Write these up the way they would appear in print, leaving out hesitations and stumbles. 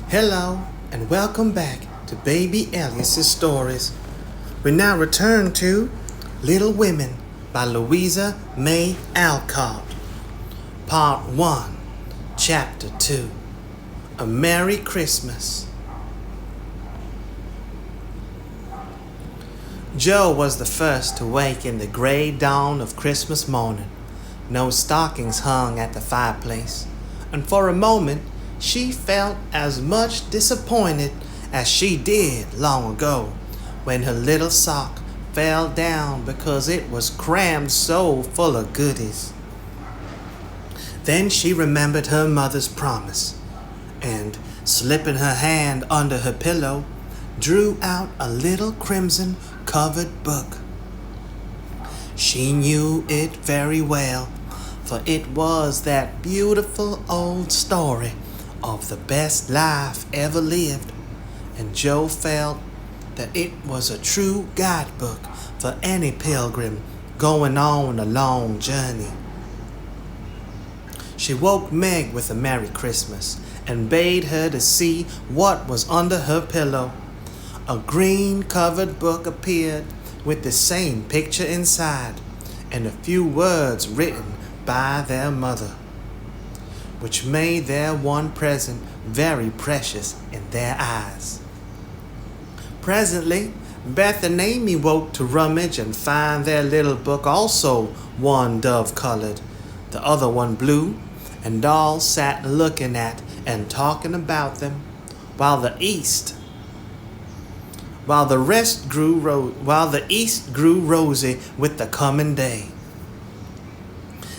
Hello, and welcome back to Baby Elias's stories. We now return to Little Women by Louisa May Alcott. Part 1, Chapter 2, A Merry Christmas. Joe was the first to wake in the gray dawn of Christmas morning. No stockings hung at the fireplace, and for a moment she felt as much disappointed as she did long ago when her little sock fell down because it was crammed so full of goodies. Then she remembered her mother's promise and, slipping her hand under her pillow, drew out a little crimson-covered book. She knew it very well, for it was that beautiful old story of the best life ever lived, and Joe felt that it was a true guidebook for any pilgrim going on a long journey. She woke Meg with a Merry Christmas and bade her to see what was under her pillow. A green-covered book appeared with the same picture inside and a few words written by their mother, which made their one present very precious in their eyes. Presently, Beth and Amy woke to rummage and find their little book also one dove-colored, the other one blue, and all sat looking at and talking about them, while the east grew rosy with the coming day.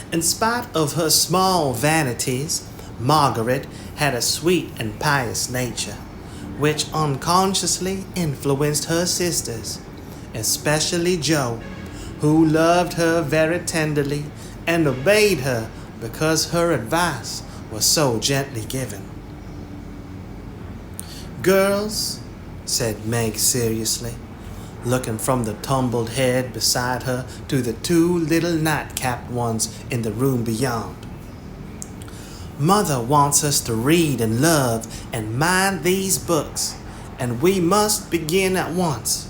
In spite of her small vanities, Margaret had a sweet and pious nature, which unconsciously influenced her sisters, especially Jo, who loved her very tenderly and obeyed her because her advice was so gently given. "Girls," said Meg seriously, looking from the tumbled head beside her to the two little night-capped ones in the room beyond, "Mother wants us to read and love and mind these books, and we must begin at once.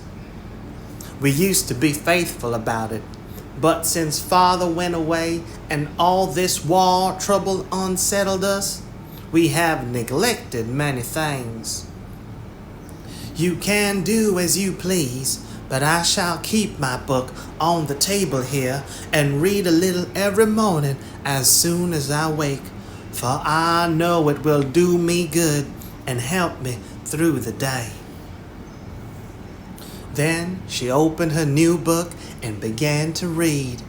We used to be faithful about it, but since Father went away and all this war trouble unsettled us, we have neglected many things. You can do as you please, but I shall keep my book on the table here and read a little every morning as soon as I wake, for I know it will do me good and help me through the day." Then she opened her new book and began to read.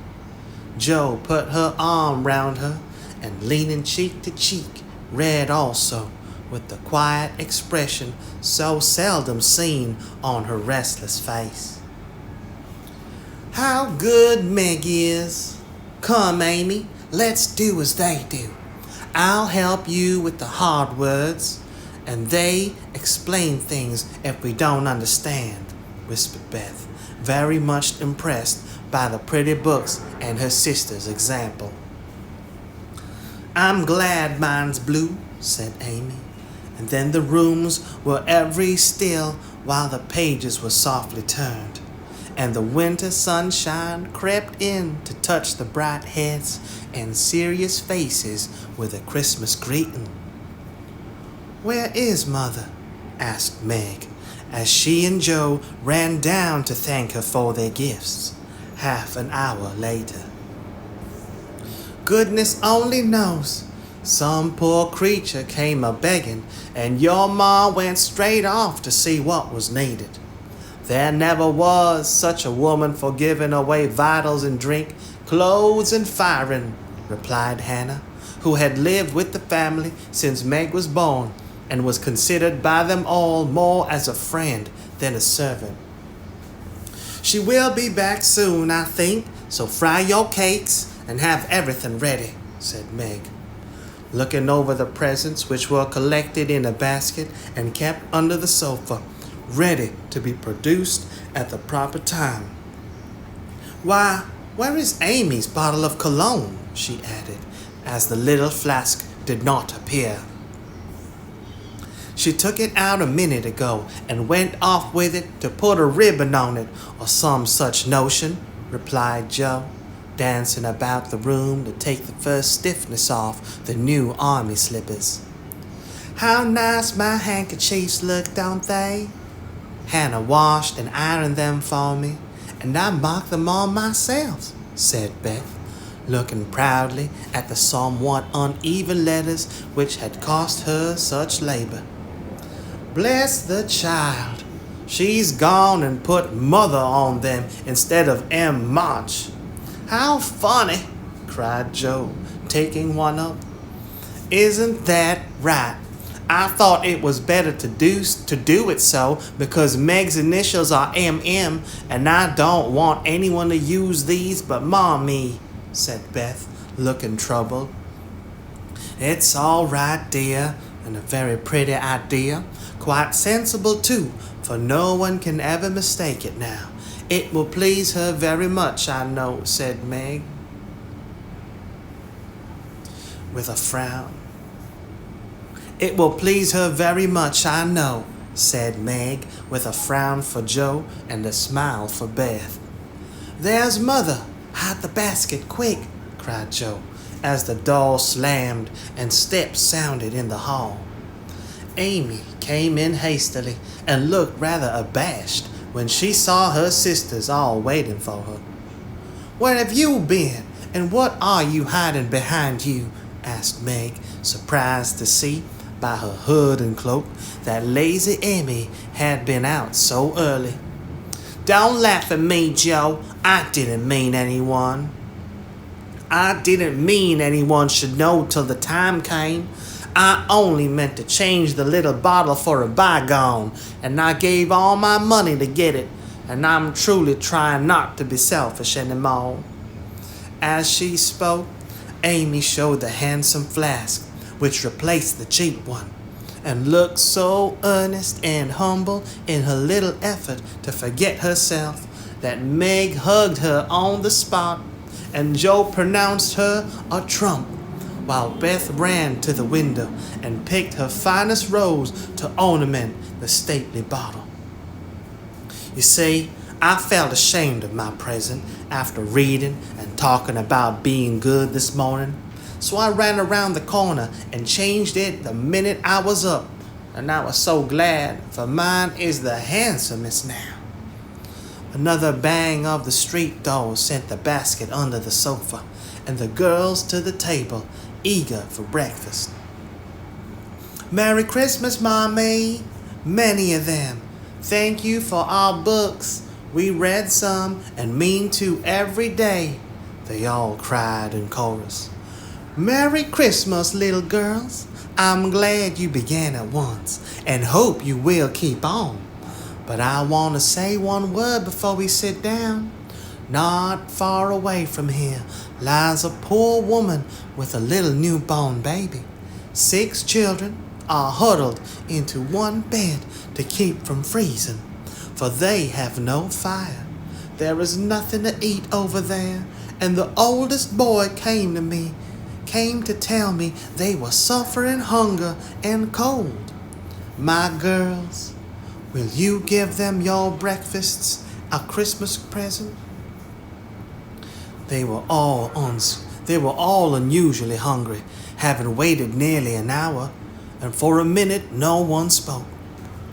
Jo put her arm round her and, leaning cheek to cheek, read also, with the quiet expression so seldom seen on her restless face. "How good Meg is! Come, Amy, let's do as they do. I'll help you with the hard words, and they explain things if we don't understand," whispered Beth, very much impressed by the pretty books and her sister's example. "I'm glad mine's blue," said Amy, and then the rooms were every still while the pages were softly turned, and the winter sunshine crept in to touch the bright heads and serious faces with a Christmas greeting. "Where is Mother?" asked Meg, as she and Jo ran down to thank her for their gifts, half an hour later. "Goodness only knows. Some poor creature came a-begging, and your ma went straight off to see what was needed. There never was such a woman for giving away vitals and drink, clothes and firing," replied Hannah, who had lived with the family since Meg was born and was considered by them all more as a friend than a servant. "She will be back soon, I think, so fry your cakes and have everything ready," said Meg, looking over the presents which were collected in a basket and kept under the sofa, ready to be produced at the proper time. "Why, where is Amy's bottle of cologne?" she added, as the little flask did not appear. She took it out a minute ago and went off with it to put a ribbon on it or some such notion, replied Joe, dancing about the room to take the first stiffness off the new army slippers. How nice my handkerchiefs look, don't they? Hannah washed and ironed them for me, and I marked them all myself, said Beth, looking proudly at the somewhat uneven letters which had cost her such labor. Bless the child. She's gone and put mother on them instead of M. March. How funny, cried Joe, taking one up. Isn't that right? I thought it was better to do it so because Meg's initials are M.M. and I don't want anyone to use these but Mommy, said Beth, looking troubled. It's all right, dear, and a very pretty idea. Quite sensible, too, for no one can ever mistake it now. It will please her very much, I know, said Meg, with a frown. It will please her very much, I know, said Meg, with a frown for Joe and a smile for Beth. There's Mother. Hide the basket, quick, cried Joe, as the door slammed and steps sounded in the hall. Amy came in hastily and looked rather abashed when she saw her sisters all waiting for her. Where have you been, and what are you hiding behind you? Asked Meg, surprised to see by her hood and cloak that lazy Amy had been out so early. Don't laugh at me, Joe. I didn't mean anyone. I didn't mean anyone should know till the time came. I only meant to change the little bottle for a bygone, and I gave all my money to get it, and I'm truly trying not to be selfish anymore. As she spoke, Amy showed the handsome flask, which replaced the cheap one, and looked so earnest and humble in her little effort to forget herself that Meg hugged her on the spot, and Joe pronounced her a trump, while Beth ran to the window and picked her finest rose to ornament the stately bottle. You see, I felt ashamed of my present after reading and talking about being good this morning, so I ran around the corner and changed it the minute I was up, and I was so glad, for mine is the handsomest now. Another bang of the street door sent the basket under the sofa, and the girls to the table, eager for breakfast. Merry Christmas, Mommy! Many of them. Thank you for our books. We read some and mean to every day, they all cried in chorus. Merry Christmas, little girls. I'm glad you began at once and hope you will keep on. But I want to say one word before we sit down. Not far away from here lies a poor woman with a little newborn baby. 6 children are huddled into one bed to keep from freezing, for they have no fire. There is nothing to eat over there, and the oldest boy came to tell me they were suffering hunger and cold. My girls, will you give them your breakfasts a Christmas present? They were all unusually hungry, having waited nearly an hour, and for a minute no one spoke.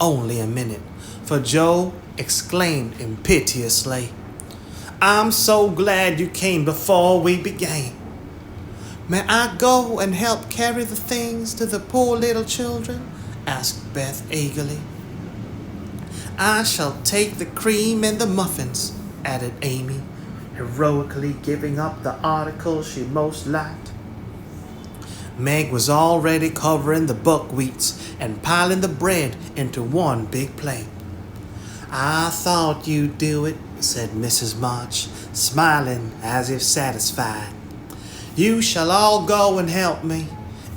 Only a minute, for Joe exclaimed impiteously, I'm so glad you came before we began. May I go and help carry the things to the poor little children? Asked Beth eagerly. I shall take the cream and the muffins, added Amy, heroically giving up the articles she most liked. Meg was already covering the buckwheats and piling the bread into one big plate. I thought you'd do it, said Mrs. March, smiling as if satisfied. You shall all go and help me,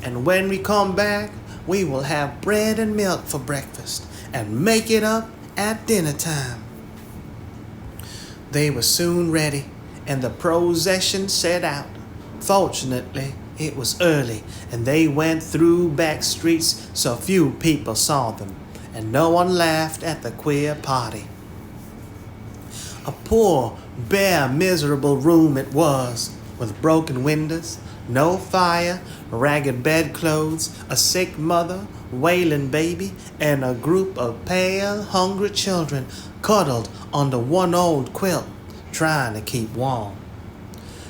and when we come back, we will have bread and milk for breakfast and make it up at dinner time. They were soon ready, and the procession set out. Fortunately, It was early, and they went through back streets so few people saw them, and no one laughed at the queer party. A poor, bare, miserable room it was, with broken windows, no fire, ragged bedclothes, a sick mother, wailing baby, and a group of pale, hungry children cuddled under one old quilt, trying to keep warm.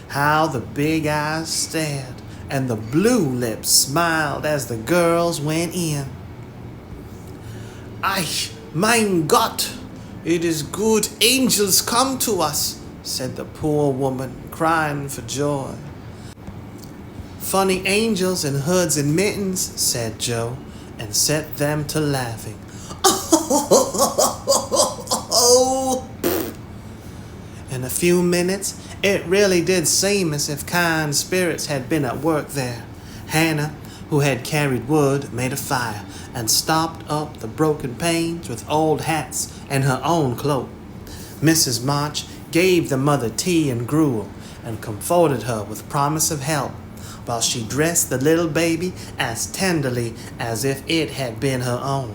How the big eyes stared, and the blue lips smiled as the girls went in. "Eich, mein Gott, it is good angels come to us," said the poor woman, crying for joy. "Funny angels in hoods and mittens," said Joe, and set them to laughing. In a few minutes, it really did seem as if kind spirits had been at work there. Hannah, who had carried wood, made a fire and stopped up the broken panes with old hats and her own cloak. Mrs. March gave the mother tea and gruel and comforted her with promise of help, while she dressed the little baby as tenderly as if it had been her own.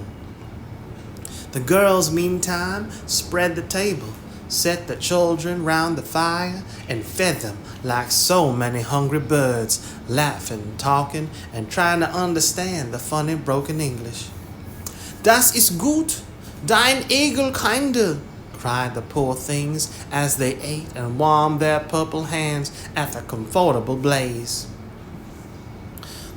The girls, meantime, spread the table, set the children round the fire, and fed them like so many hungry birds, laughing, talking, and trying to understand the funny broken English. "Das ist gut, dein Egelkinder," cried the poor things as they ate and warmed their purple hands at the comfortable blaze.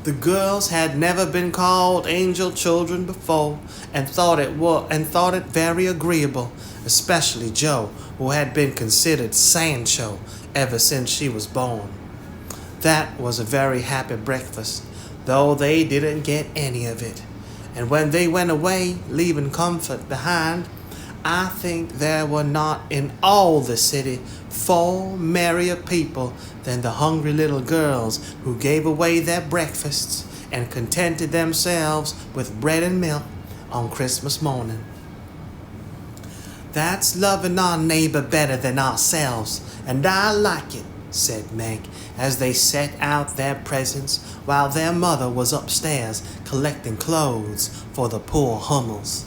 The girls had never been called angel children before, and thought it very agreeable, especially Joe, who had been considered Sancho ever since she was born. That was a very happy breakfast, though they didn't get any of it. And when they went away, leaving comfort behind, I think there were not in all the city 4 merrier people than the hungry little girls who gave away their breakfasts and contented themselves with bread and milk on Christmas morning. "That's loving our neighbor better than ourselves, and I like it," said Meg, as they set out their presents while their mother was upstairs collecting clothes for the poor Hummels.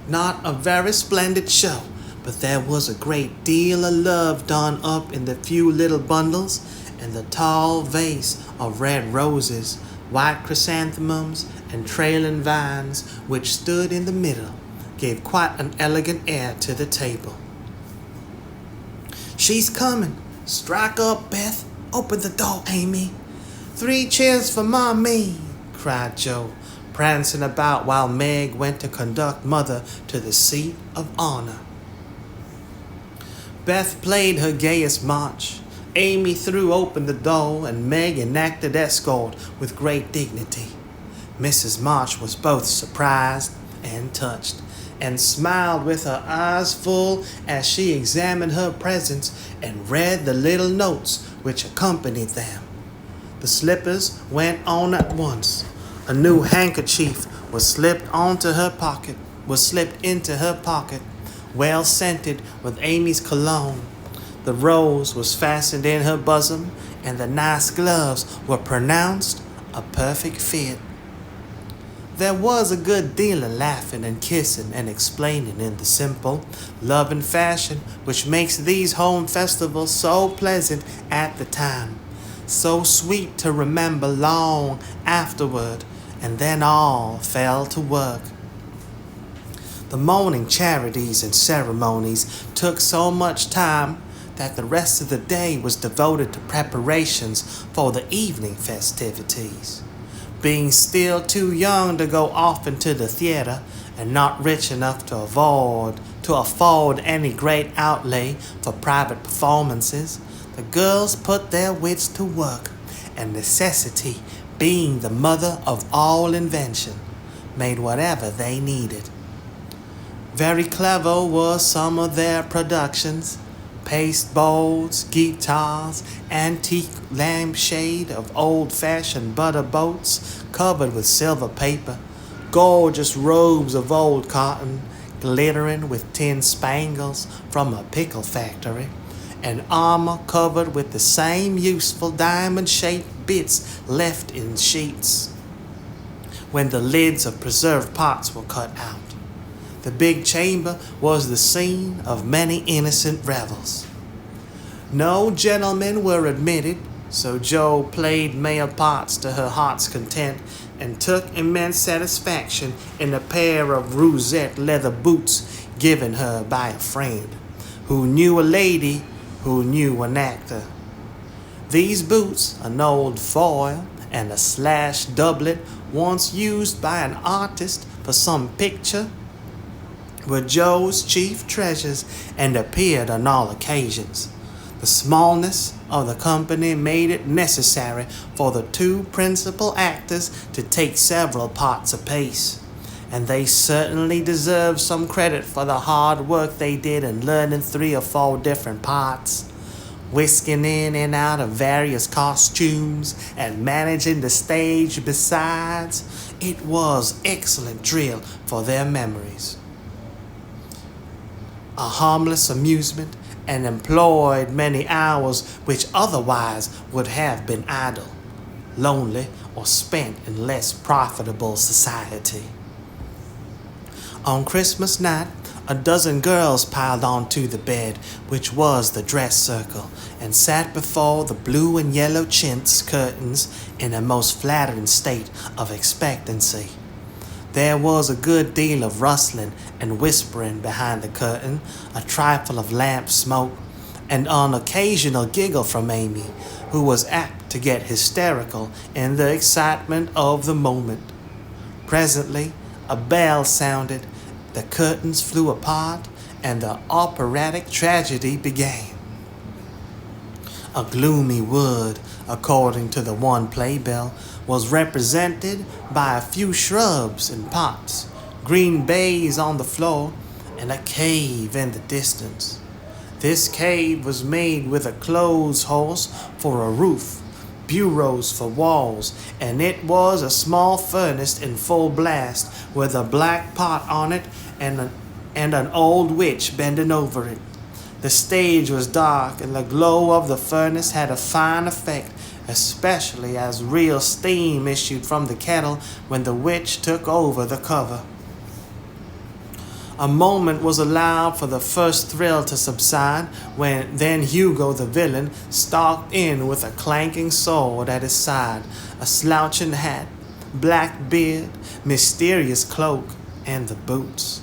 Not a very splendid show, but there was a great deal of love done up in the few little bundles, and the tall vase of red roses, white chrysanthemums, and trailing vines which stood in the middle gave quite an elegant air to the table. "She's coming. Strike up, Beth. Open the door, Amy. 3 cheers for Mommy," cried Joe, prancing about while Meg went to conduct Mother to the seat of honor. Beth played her gayest march. Amy threw open the door, and Meg enacted escort with great dignity. Mrs. March was both surprised and touched, and smiled with her eyes full as she examined her presents and read the little notes which accompanied them. The slippers went on at once. A new handkerchief was slipped into her pocket, well scented with Amy's cologne. The rose was fastened in her bosom, and the nice gloves were pronounced a perfect fit. There was a good deal of laughing and kissing and explaining in the simple, loving fashion which makes these home festivals so pleasant at the time, so sweet to remember long afterward, and then all fell to work. The morning charities and ceremonies took so much time that the rest of the day was devoted to preparations for the evening festivities. Being still too young to go often to the theater, and not rich enough to afford any great outlay for private performances, the girls put their wits to work, and necessity, being the mother of all invention, made whatever they needed. Very clever were some of their productions: pasteboards, guitars, antique lampshade of old-fashioned butter boats covered with silver paper, gorgeous robes of old cotton glittering with tin spangles from a pickle factory, and armor covered with the same useful diamond-shaped bits left in sheets when the lids of preserved pots were cut out. The big chamber was the scene of many innocent revels. No gentlemen were admitted, so Jo played male parts to her heart's content and took immense satisfaction in a pair of rousette leather boots given her by a friend, who knew a lady who knew an actor. These boots, an old foil, and a slashed doublet once used by an artist for some picture, were Jo's chief treasures and appeared on all occasions. The smallness of the company made it necessary for the two principal actors to take several parts apiece, and they certainly deserved some credit for the hard work they did in learning 3 or 4 different parts, whisking in and out of various costumes, and managing the stage besides. It was excellent drill for their memories. A harmless amusement, and employed many hours which otherwise would have been idle, lonely, or spent in less profitable society. On Christmas night, a dozen girls piled onto the bed, which was the dress circle, and sat before the blue and yellow chintz curtains in a most flattering state of expectancy. There was a good deal of rustling and whispering behind the curtain, a trifle of lamp smoke, and an occasional giggle from Amy, who was apt to get hysterical in the excitement of the moment. Presently, a bell sounded, the curtains flew apart, and the operatic tragedy began. A gloomy wood, according to the one playbill, was represented by a few shrubs in pots, green baize on the floor, and a cave in the distance. This cave was made with a clothes horse for a roof, bureaus for walls, and it was a small furnace in full blast with a black pot on it and an old witch bending over it. The stage was dark, and the glow of the furnace had a fine effect, especially as real steam issued from the kettle when the witch took over the cover. A moment was allowed for the first thrill to subside, when then Hugo the villain stalked in with a clanking sword at his side, a slouching hat, black beard, mysterious cloak, and the boots.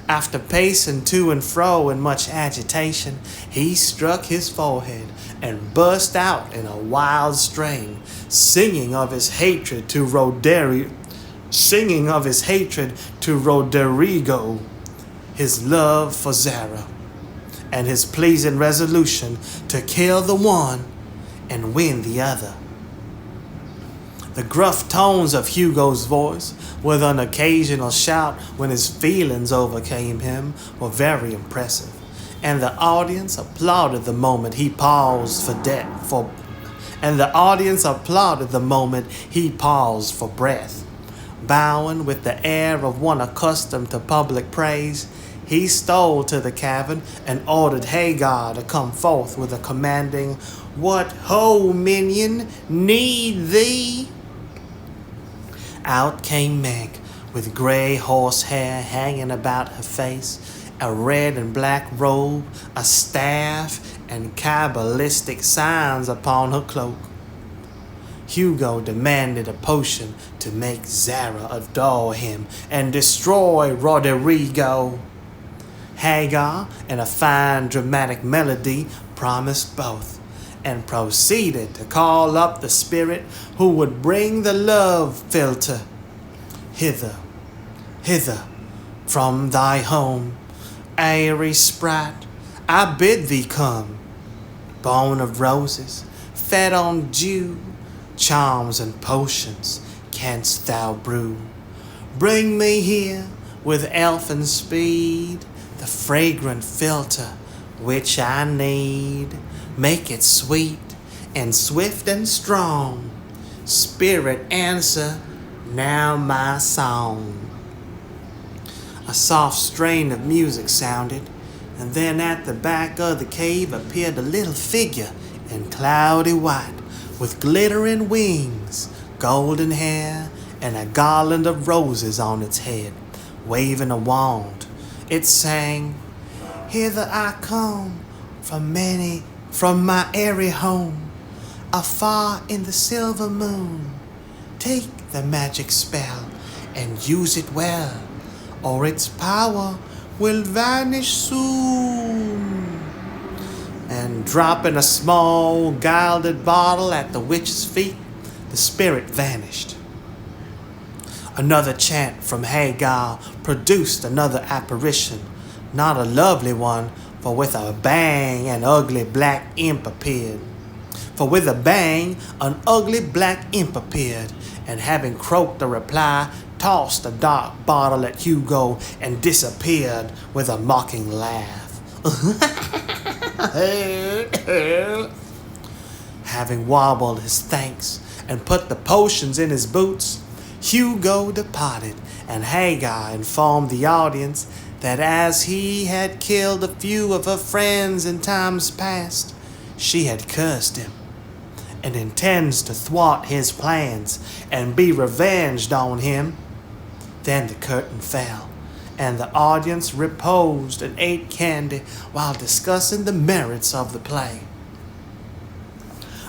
After pacing to and fro in much agitation, he struck his forehead and burst out in a wild strain, singing of his hatred to Roderigo, his love for Zara, and his pleasing resolution to kill the one and win the other. The gruff tones of Hugo's voice, with an occasional shout when his feelings overcame him, were very impressive, and the audience applauded the moment he paused for breath. Bowing with the air of one accustomed to public praise, he stole to the cavern and ordered Hagar to come forth with a commanding, "What ho, minion, need thee?" Out came Meg, with gray horsehair hanging about her face, a red and black robe, a staff, and cabalistic signs upon her cloak. Hugo demanded a potion to make Zara adore him and destroy Roderigo. Hagar, in a fine dramatic melody, promised both, and proceeded to call up the spirit who would bring the love philtre. Hither, hither, from thy home, airy sprite, I bid thee come. Born of roses, fed on dew, charms and potions canst thou brew. Bring me here with elfin speed the fragrant philtre which I need. Make it sweet and swift and strong. Spirit, answer now my song. A soft strain of music sounded. And then at the back of the cave appeared a little figure in cloudy white, with glittering wings, golden hair, and a garland of roses on its head, waving a wand. It sang, "Hither I come from my airy home, afar in the silver moon. Take the magic spell and use it well, or its power will vanish soon." And dropping a small gilded bottle at the witch's feet, the spirit vanished. Another chant from Hagar produced another apparition, not a lovely one, for with a bang an ugly black imp appeared. For with a bang an ugly black imp appeared, and having croaked a reply, tossed the dark bottle at Hugo and disappeared with a mocking laugh. Having wobbled his thanks and put the potions in his boots, Hugo departed, and Hagar informed the audience that as he had killed a few of her friends in times past, she had cursed him, and intends to thwart his plans and be revenged on him. Then the curtain fell, and the audience reposed and ate candy while discussing the merits of the play.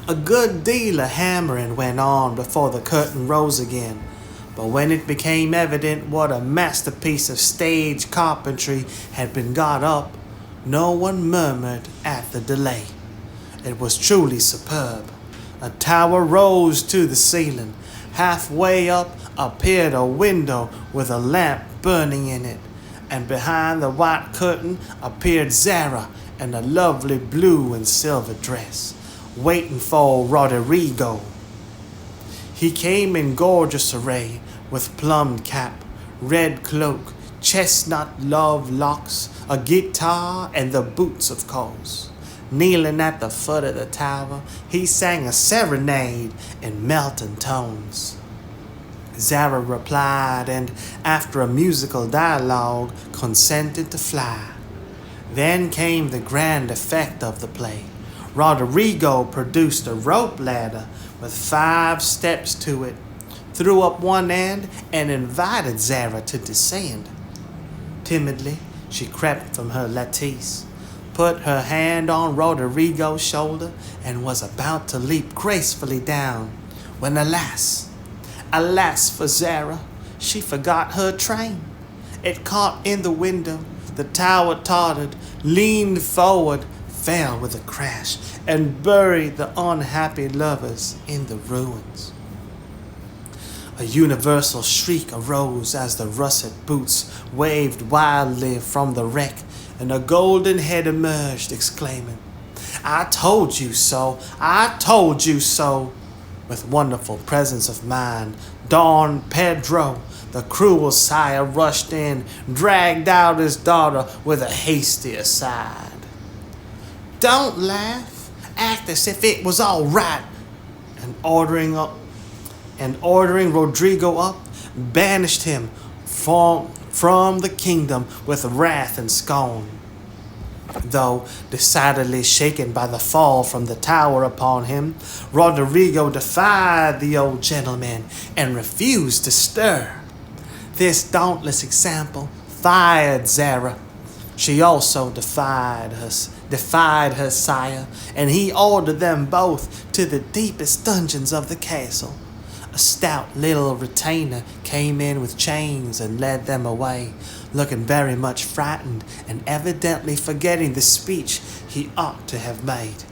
A good deal of hammering went on before the curtain rose again, but when it became evident what a masterpiece of stage carpentry had been got up, no one murmured at the delay. It was truly superb. A tower rose to the ceiling. Halfway up appeared a window with a lamp burning in it, and behind the white curtain appeared Zara in a lovely blue and silver dress, waiting for Roderigo. He came in gorgeous array, with plumed cap, red cloak, chestnut love locks, a guitar, and the boots of course. Kneeling at the foot of the tower, he sang a serenade in melting tones. Zara replied, and after a musical dialogue, consented to fly. Then came the grand effect of the play. Roderigo produced a rope ladder with 5 steps to it, threw up one end, and invited Zara to descend. Timidly, she crept from her lattice, put her hand on Roderigo's shoulder, and was about to leap gracefully down, when alas for Zara, she forgot her train. It caught in the window, the tower tottered, leaned forward, fell with a crash, and buried the unhappy lovers in the ruins. A universal shriek arose as the russet boots waved wildly from the wreck, and a golden head emerged, exclaiming, "I told you so! I told you so!" With wonderful presence of mind, Don Pedro, the cruel sire, rushed in, dragged out his daughter with a hasty aside. "Don't laugh. Act as if it was all right." And ordering Rodrigo up, banished him from the kingdom with wrath and scorn. Though decidedly shaken by the fall from the tower upon him, Rodrigo defied the old gentleman and refused to stir. This dauntless example fired Zara. She also defied her sire, and he ordered them both to the deepest dungeons of the castle. A stout little retainer came in with chains and led them away, looking very much frightened and evidently forgetting the speech he ought to have made.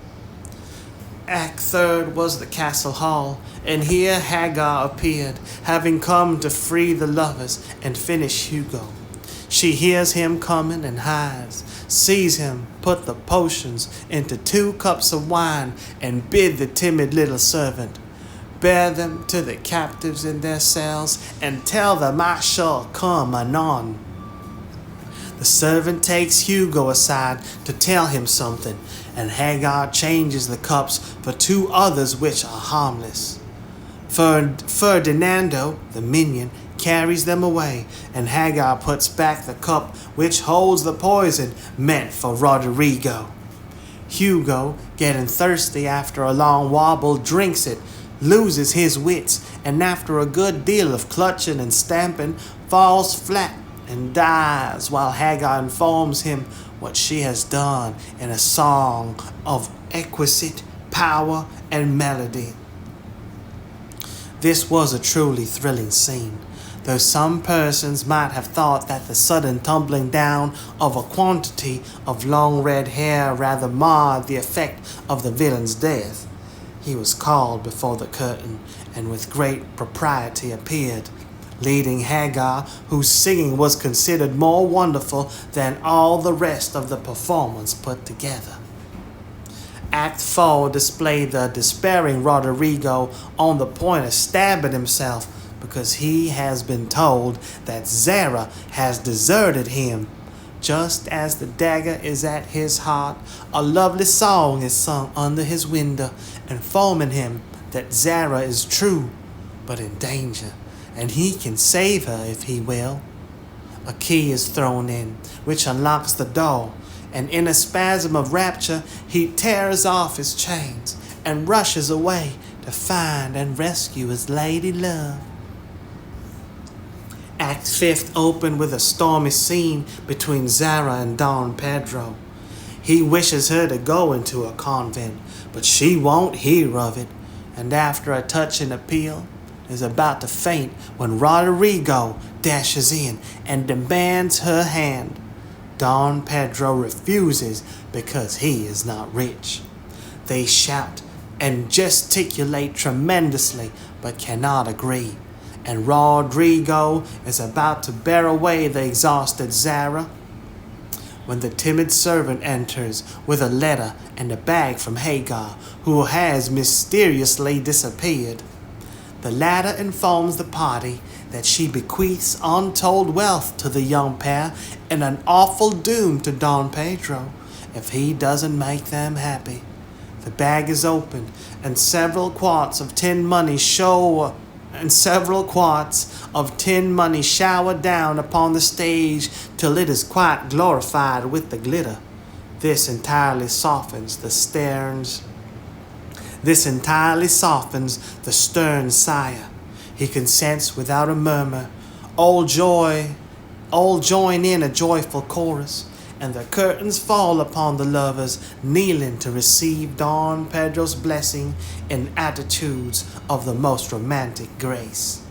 Act third was the castle hall, and here Hagar appeared, having come to free the lovers and finish Hugo. She hears him coming and hides, sees him put the potions into 2 cups of wine, and bid the timid little servant, "Bear them to the captives in their cells, and tell them I shall come anon." The servant takes Hugo aside to tell him something, and Hagar changes the cups for 2 others which are harmless. Ferdinando, the minion, carries them away, and Hagar puts back the cup which holds the poison meant for Roderigo. Hugo, getting thirsty after a long wobble, drinks it, loses his wits, and after a good deal of clutching and stamping, falls flat and dies, while Hagar informs him what she has done in a song of exquisite power and melody. This was a truly thrilling scene, though some persons might have thought that the sudden tumbling down of a quantity of long red hair rather marred the effect of the villain's death. He was called before the curtain, and with great propriety appeared, leading Hagar, whose singing was considered more wonderful than all the rest of the performance put together. Act 4 displayed the despairing Roderigo on the point of stabbing himself because he has been told that Zara has deserted him. Just as the dagger is at his heart, a lovely song is sung under his window, informing him that Zara is true, but in danger, and he can save her if he will. A key is thrown in, which unlocks the door, and in a spasm of rapture, he tears off his chains and rushes away to find and rescue his lady love. Act 5 opened with a stormy scene between Zara and Don Pedro. He wishes her to go into a convent, but she won't hear of it, and after a touching appeal, is about to faint when Roderigo dashes in and demands her hand. Don Pedro refuses because he is not rich. They shout and gesticulate tremendously, but cannot agree, and Roderigo is about to bear away the exhausted Zara when the timid servant enters with a letter and a bag from Hagar, who has mysteriously disappeared. The latter informs the party that she bequeaths untold wealth to the young pair and an awful doom to Don Pedro if he doesn't make them happy. The bag is opened, and several quarts of tin money shower down upon the stage till it is quite glorified with the glitter. This entirely softens the stern sire. He consents without a murmur. All join in a joyful chorus, and the curtains fall upon the lovers kneeling to receive Don Pedro's blessing in attitudes of the most romantic grace.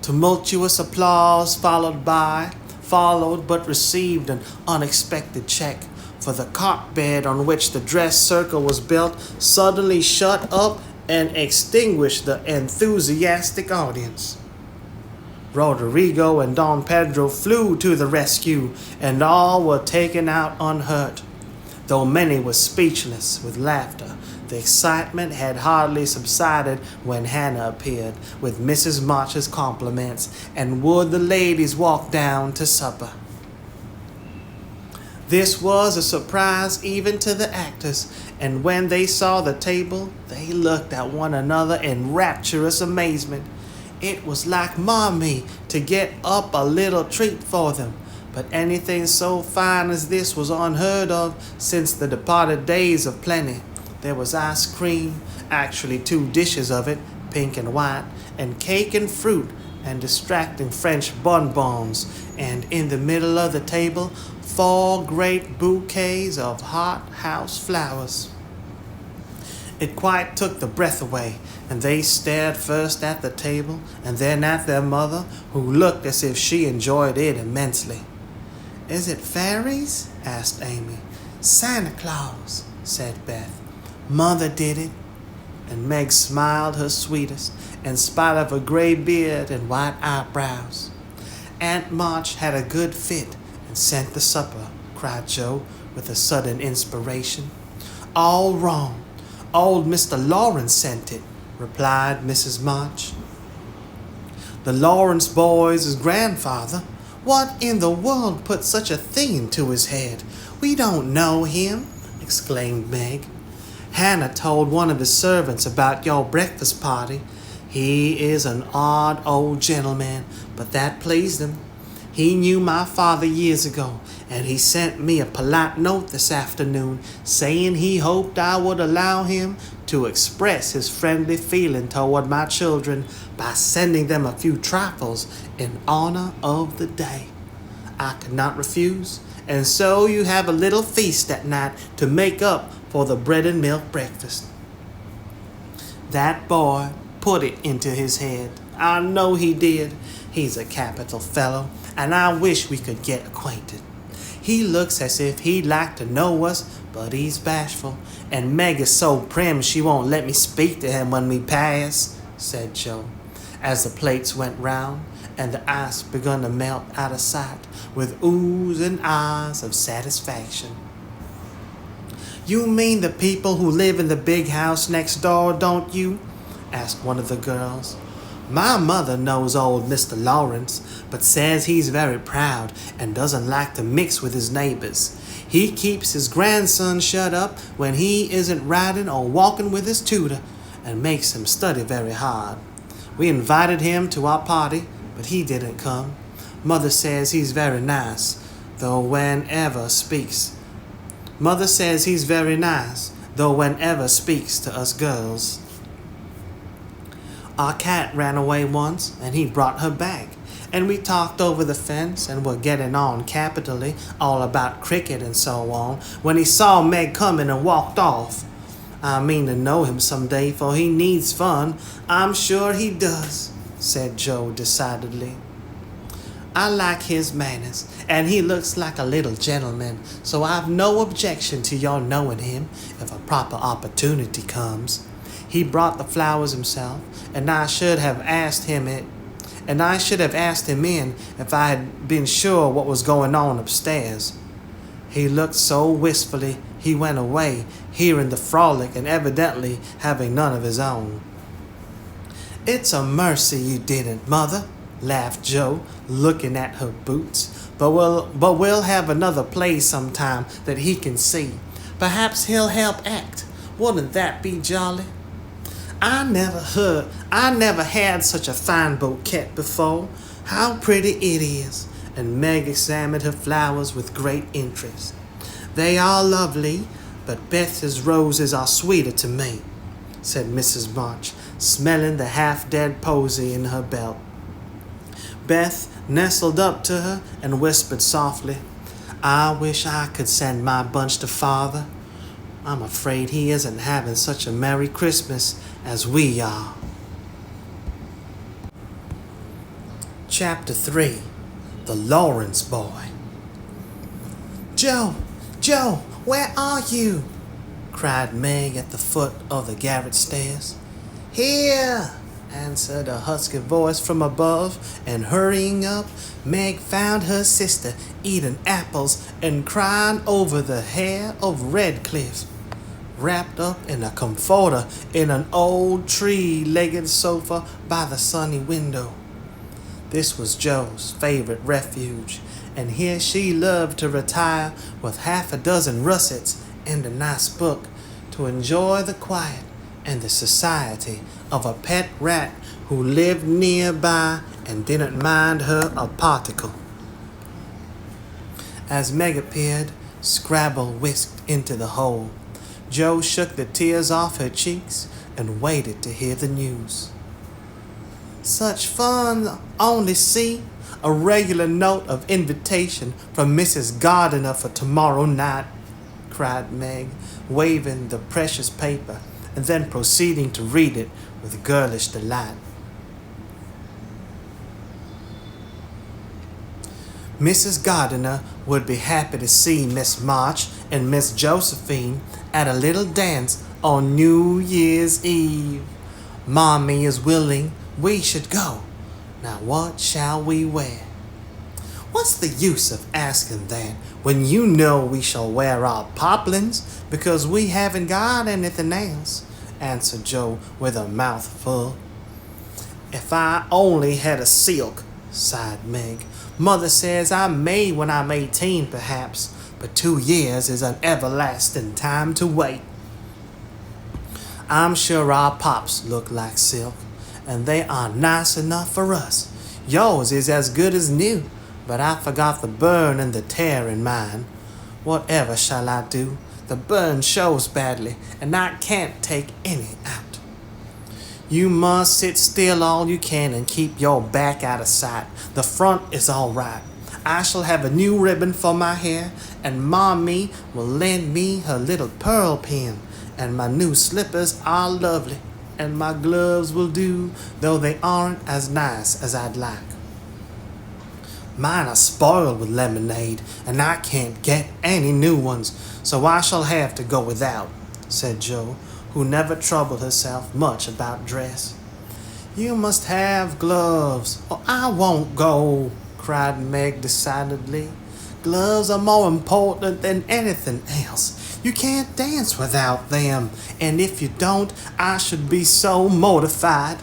Tumultuous applause followed but received an unexpected check, for the cot bed on which the dress circle was built suddenly shut up and extinguished the enthusiastic audience. Roderigo and Don Pedro flew to the rescue, and all were taken out unhurt. Though many were speechless with laughter, the excitement had hardly subsided when Hannah appeared with Mrs. March's compliments, and would the ladies walk down to supper. This was a surprise even to the actors, and when they saw the table, they looked at one another in rapturous amazement. It was like Mommy to get up a little treat for them, but anything so fine as this was unheard of since the departed days of plenty. There was ice cream, actually 2 dishes of it, pink and white, and cake and fruit, and distracting French bonbons, and in the middle of the table, 4 great bouquets of hot house flowers. It quite took the breath away, and they stared first at the table and then at their mother, who looked as if she enjoyed it immensely. "Is it fairies?" asked Amy. "Santa Claus," said Beth. "Mother did it." And Meg smiled her sweetest, in spite of her gray beard and white eyebrows. "Aunt March had a good fit and sent the supper," cried Joe with a sudden inspiration. "All wrong. Old Mr. Laurence sent it," replied Mrs. March. "The Laurence boy's grandfather? What in the world put such a thing into his head? We don't know him," exclaimed Meg. "Hannah told one of his servants about your breakfast party. He is an odd old gentleman, but that pleased him. He knew my father years ago, and he sent me a polite note this afternoon saying he hoped I would allow him to express his friendly feeling toward my children by sending them a few trifles in honor of the day. I could not refuse, and so you have a little feast at night to make up for the bread and milk breakfast. That boy put it into his head. I know he did. He's a capital fellow, and I wish we could get acquainted. He looks as if he'd like to know us, but he's bashful, and Meg is so prim she won't let me speak to him when we pass, said Joe, as the plates went round and the ice begun to melt out of sight with oohs and ahs of satisfaction. You mean the people who live in the big house next door, don't you? Asked one of the girls. My mother knows old Mr. Laurence, but says he's very proud and doesn't like to mix with his neighbors. He keeps his grandson shut up when he isn't riding or walking with his tutor and makes him study very hard. We invited him to our party, but he didn't come. Mother says he's very nice, though whenever speaks to us girls. Our cat ran away once, and he brought her back, and we talked over the fence and were getting on capitally, all about cricket and so on, when he saw Meg coming and walked off. I mean to know him some day, for he needs fun. I'm sure he does, said Joe decidedly. I like his manners, and he looks like a little gentleman, so I've no objection to your knowing him if a proper opportunity comes. He brought the flowers himself, and I should have asked him in if I had been sure what was going on upstairs. He looked so wistfully he went away, hearing the frolic and evidently having none of his own. It's a mercy you didn't, Mother, laughed Joe, looking at her boots. But we'll have another play sometime that he can see. Perhaps he'll help act. Wouldn't that be jolly? I never had such a fine bouquet before. How pretty it is. And Meg examined her flowers with great interest. They are lovely, but Beth's roses are sweeter to me, said Mrs. March, smelling the half-dead posy in her belt. Beth nestled up to her and whispered softly, I wish I could send my bunch to Father. I'm afraid he isn't having such a Merry Christmas as we are. Chapter 3. The Laurence Boy. Joe, where are you? Cried Meg at the foot of the garret stairs. Here, answered a husky voice from above, and hurrying up, Meg found her sister eating apples and crying over the hair of Redcliffe, wrapped up in a comforter in an old tree-legged sofa by the sunny window. This was Joe's favorite refuge, and here she loved to retire with half a dozen russets and a nice book to enjoy the quiet and the society of a pet rat who lived nearby and didn't mind her a particle. As Meg appeared, Scrabble whisked into the hole. Joe shook the tears off her cheeks and waited to hear the news. Such fun, only see, a regular note of invitation from Mrs. Gardiner for tomorrow night, cried Meg, waving the precious paper and then proceeding to read it with girlish delight. Mrs. Gardiner would be happy to see Miss March and Miss Josephine at a little dance on New Year's Eve. Mommy is willing we should go. Now what shall we wear? What's the use of asking that when you know we shall wear our poplins because we haven't got anything else? Answered Joe with a mouth full. If I only had a silk, sighed Meg. Mother says I may when I'm 18 perhaps, but 2 years is an everlasting time to wait. I'm sure our pops look like silk, and they are nice enough for us. Yours is as good as new, but I forgot the burn and the tear in mine. Whatever shall I do? The burn shows badly, and I can't take any out. You must sit still all you can and keep your back out of sight. The front is all right. I shall have a new ribbon for my hair, and Mommy will lend me her little pearl pin, and my new slippers are lovely, and my gloves will do, though they aren't as nice as I'd like. Mine are spoiled with lemonade, and I can't get any new ones, so I shall have to go without, said Joe, who never troubled herself much about dress. You must have gloves, or I won't go, cried Meg decidedly. Gloves are more important than anything else. You can't dance without them, and if you don't, I should be so mortified.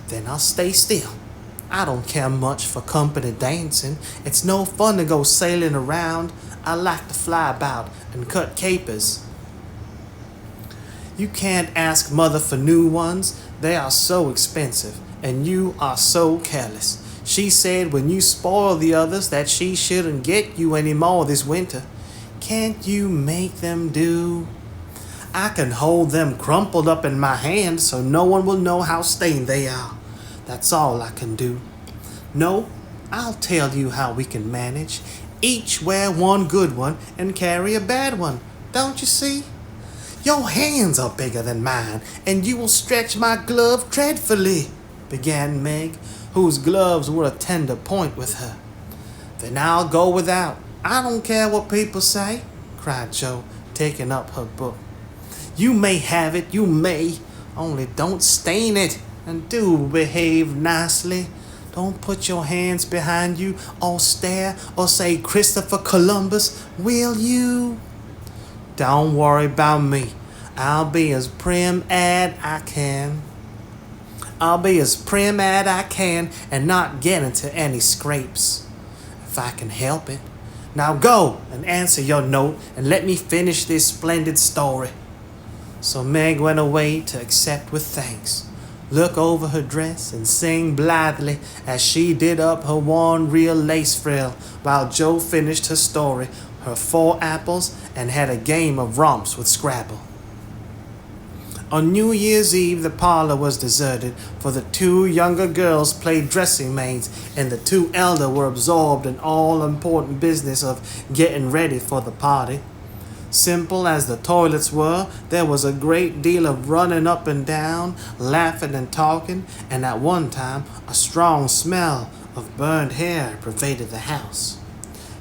Then I'll stay still. I don't care much for company dancing. It's no fun to go sailing around. I like to fly about and cut capers. You can't ask Mother for new ones. They are so expensive, and you are so careless. She said when you spoil the others that she shouldn't get you any more this winter. Can't you make them do? I can hold them crumpled up in my hand so no one will know how stained they are. That's all I can do. No, I'll tell you how we can manage. Each wear one good one and carry a bad one. Don't you see? Your hands are bigger than mine, and you will stretch my glove dreadfully, began Meg, whose gloves were a tender point with her. Then I'll go without. I don't care what people say, cried Joe, taking up her book. You may have it, you may, only don't stain it, and do behave nicely. Don't put your hands behind you or stare or say Christopher Columbus, will you? Don't worry about me. I'll be as prim as I can. And not get into any scrapes, if I can help it. Now go and answer your note and let me finish this splendid story. So Meg went away to accept with thanks, look over her dress, and sing blithely as she did up her worn real lace frill while Joe finished her story, her 4 apples, and had a game of romps with Scrabble. On New Year's Eve, the parlor was deserted, for the 2 younger girls played dressing maids, and the 2 elder were absorbed in all-important business of getting ready for the party. Simple as the toilets were, there was a great deal of running up and down, laughing and talking, and at one time a strong smell of burned hair pervaded the house.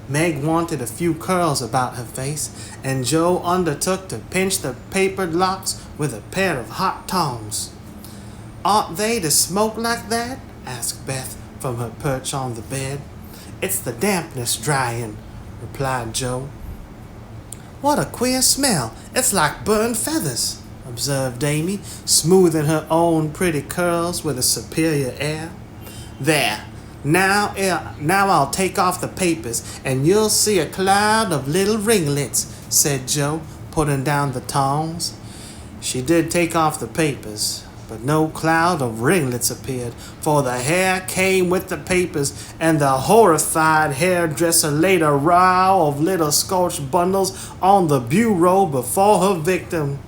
Meg wanted a few curls about her face, and Joe undertook to pinch the papered locks with a pair of hot tongs. Ought they to smoke like that? Asked Beth from her perch on the bed. It's the dampness drying, replied Joe. What a queer smell. It's like burned feathers, observed Amy, smoothing her own pretty curls with a superior air. There. Now I'll take off the papers, and you'll see a cloud of little ringlets, said Joe, putting down the tongs. She did take off the papers, but no cloud of ringlets appeared, for the hair came with the papers, and the horrified hairdresser laid a row of little scorched bundles on the bureau before her victim.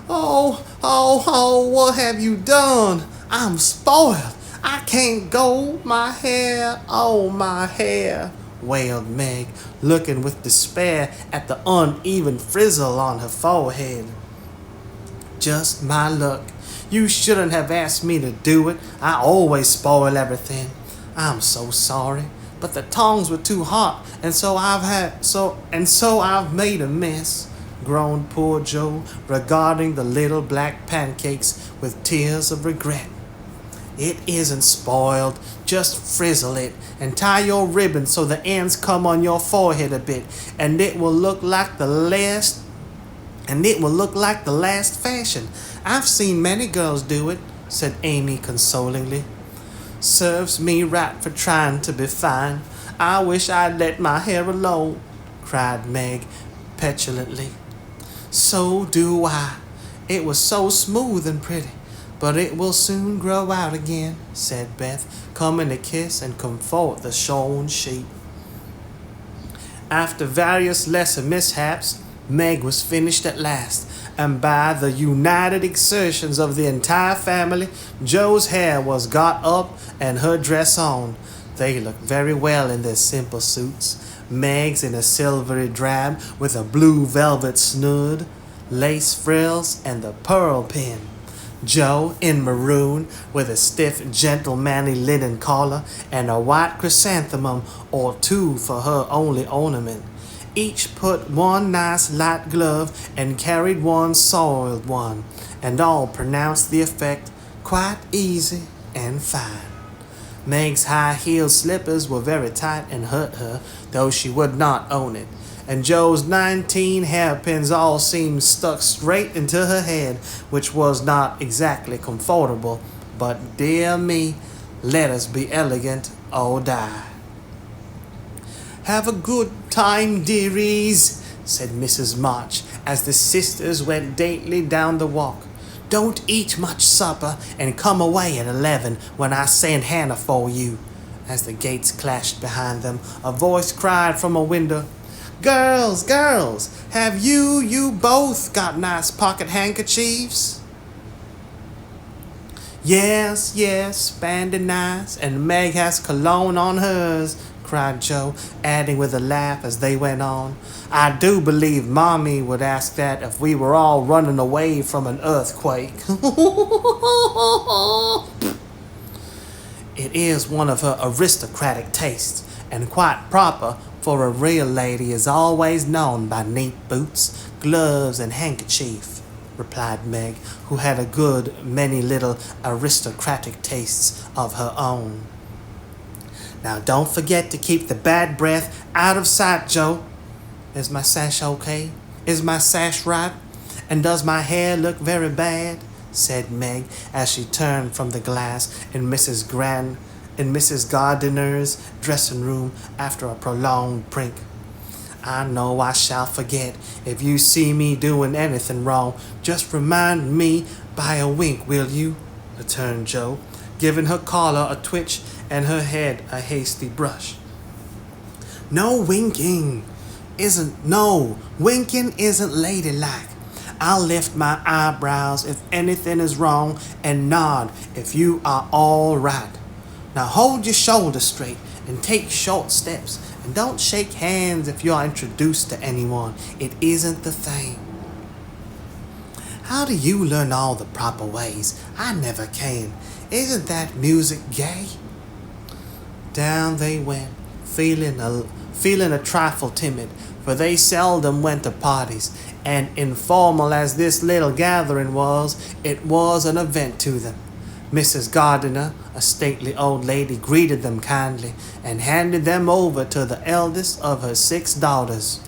Oh, what have you done? I'm spoiled. I can't go. My hair, oh, my hair, wailed Meg, looking with despair at the uneven frizzle on her forehead. Just my luck. You shouldn't have asked me to do it. I always spoil everything. I'm so sorry, but the tongs were too hot, and so I've made a mess, groaned poor Joe, regarding the little black pancakes with tears of regret. It isn't spoiled. Just frizzle it and tie your ribbon so the ends come on your forehead a bit, and it will look like the last fashion. I've seen many girls do it, said Amy consolingly. Serves me right for trying to be fine. I wish I'd let my hair alone, cried Meg petulantly. So do I. It was so smooth and pretty. "But it will soon grow out again," said Beth, coming to kiss and comfort the shorn sheep. After various lesser mishaps, Meg was finished at last, and by the united exertions of the entire family, Joe's hair was got up and her dress on. They looked very well in their simple suits. Meg's in a silvery drab with a blue velvet snood, lace frills, and the pearl pin. Joe in maroon with a stiff, gentlemanly linen collar and a white chrysanthemum or two for her only ornament. Each put one nice light glove and carried one soiled one, and all pronounced the effect quite easy and fine. Meg's high-heeled slippers were very tight and hurt her, though she would not own it, and Joe's 19 hairpins all seemed stuck straight into her head, which was not exactly comfortable, but dear me, let us be elegant or die. "Have a good time, dearies," said Mrs. March, as the sisters went daintily down the walk. "Don't eat much supper, and come away at 11 when I send Hannah for you." As the gates clashed behind them, a voice cried from a window, "Girls, girls, have you both got nice pocket handkerchiefs?" "Yes, spandy nice, and Meg has cologne on hers," cried Joe, adding with a laugh as they went on, "I do believe Mommy would ask that if we were all running away from an earthquake." "It is one of her aristocratic tastes, and quite proper, for a real lady is always known by neat boots, gloves, and handkerchief," replied Meg, who had a good many little aristocratic tastes of her own. "Now don't forget to keep the bad breath out of sight, Joe. Is my sash okay? Is my sash right? And does my hair look very bad?" said Meg as she turned from the glass in Mrs. Gardiner's dressing room after a prolonged drink. "I know I shall forget. If you see me doing anything wrong, just remind me by a wink, will you?" returned Joe, giving her collar a twitch and her head a hasty brush. Winking isn't ladylike. I'll lift my eyebrows if anything is wrong and nod if you are all right. Now hold your shoulders straight and take short steps, and don't shake hands if you are introduced to anyone. It isn't the thing. How do you learn all the proper ways? I never can. Isn't that music gay? Down they went, feeling a trifle timid, for they seldom went to parties, and informal as this little gathering was, it was an event to them. Mrs. Gardiner, a stately old lady, greeted them kindly, and handed them over to the eldest of her 6 daughters.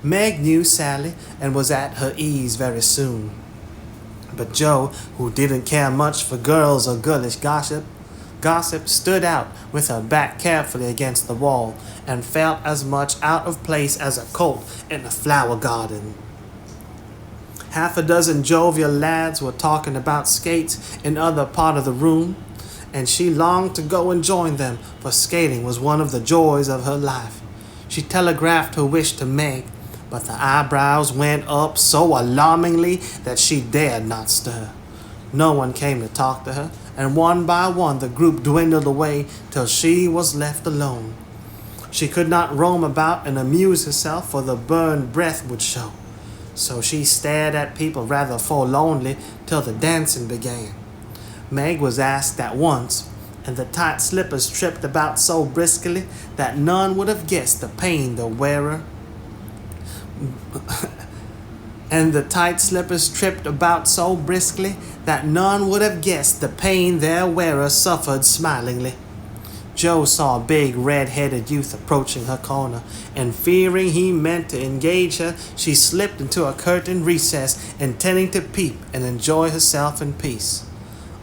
Meg knew Sally, and was at her ease very soon. But Joe, who didn't care much for girls or girlish gossip, stood out with her back carefully against the wall, and felt as much out of place as a colt in a flower garden. Half a dozen jovial lads were talking about skates in other part of the room, and she longed to go and join them, for skating was one of the joys of her life. She telegraphed her wish to Meg, but the eyebrows went up so alarmingly that she dared not stir. No one came to talk to her, and one by one the group dwindled away till she was left alone. She could not roam about and amuse herself, for the burned breath would show. So she stared at people rather forlornly till the dancing began. Meg was asked at once, and the tight slippers tripped about so briskly that none would have guessed the pain the wearer their wearer suffered smilingly. Joe saw a big red-headed youth approaching her corner, and fearing he meant to engage her, she slipped into a curtained recess, intending to peep and enjoy herself in peace.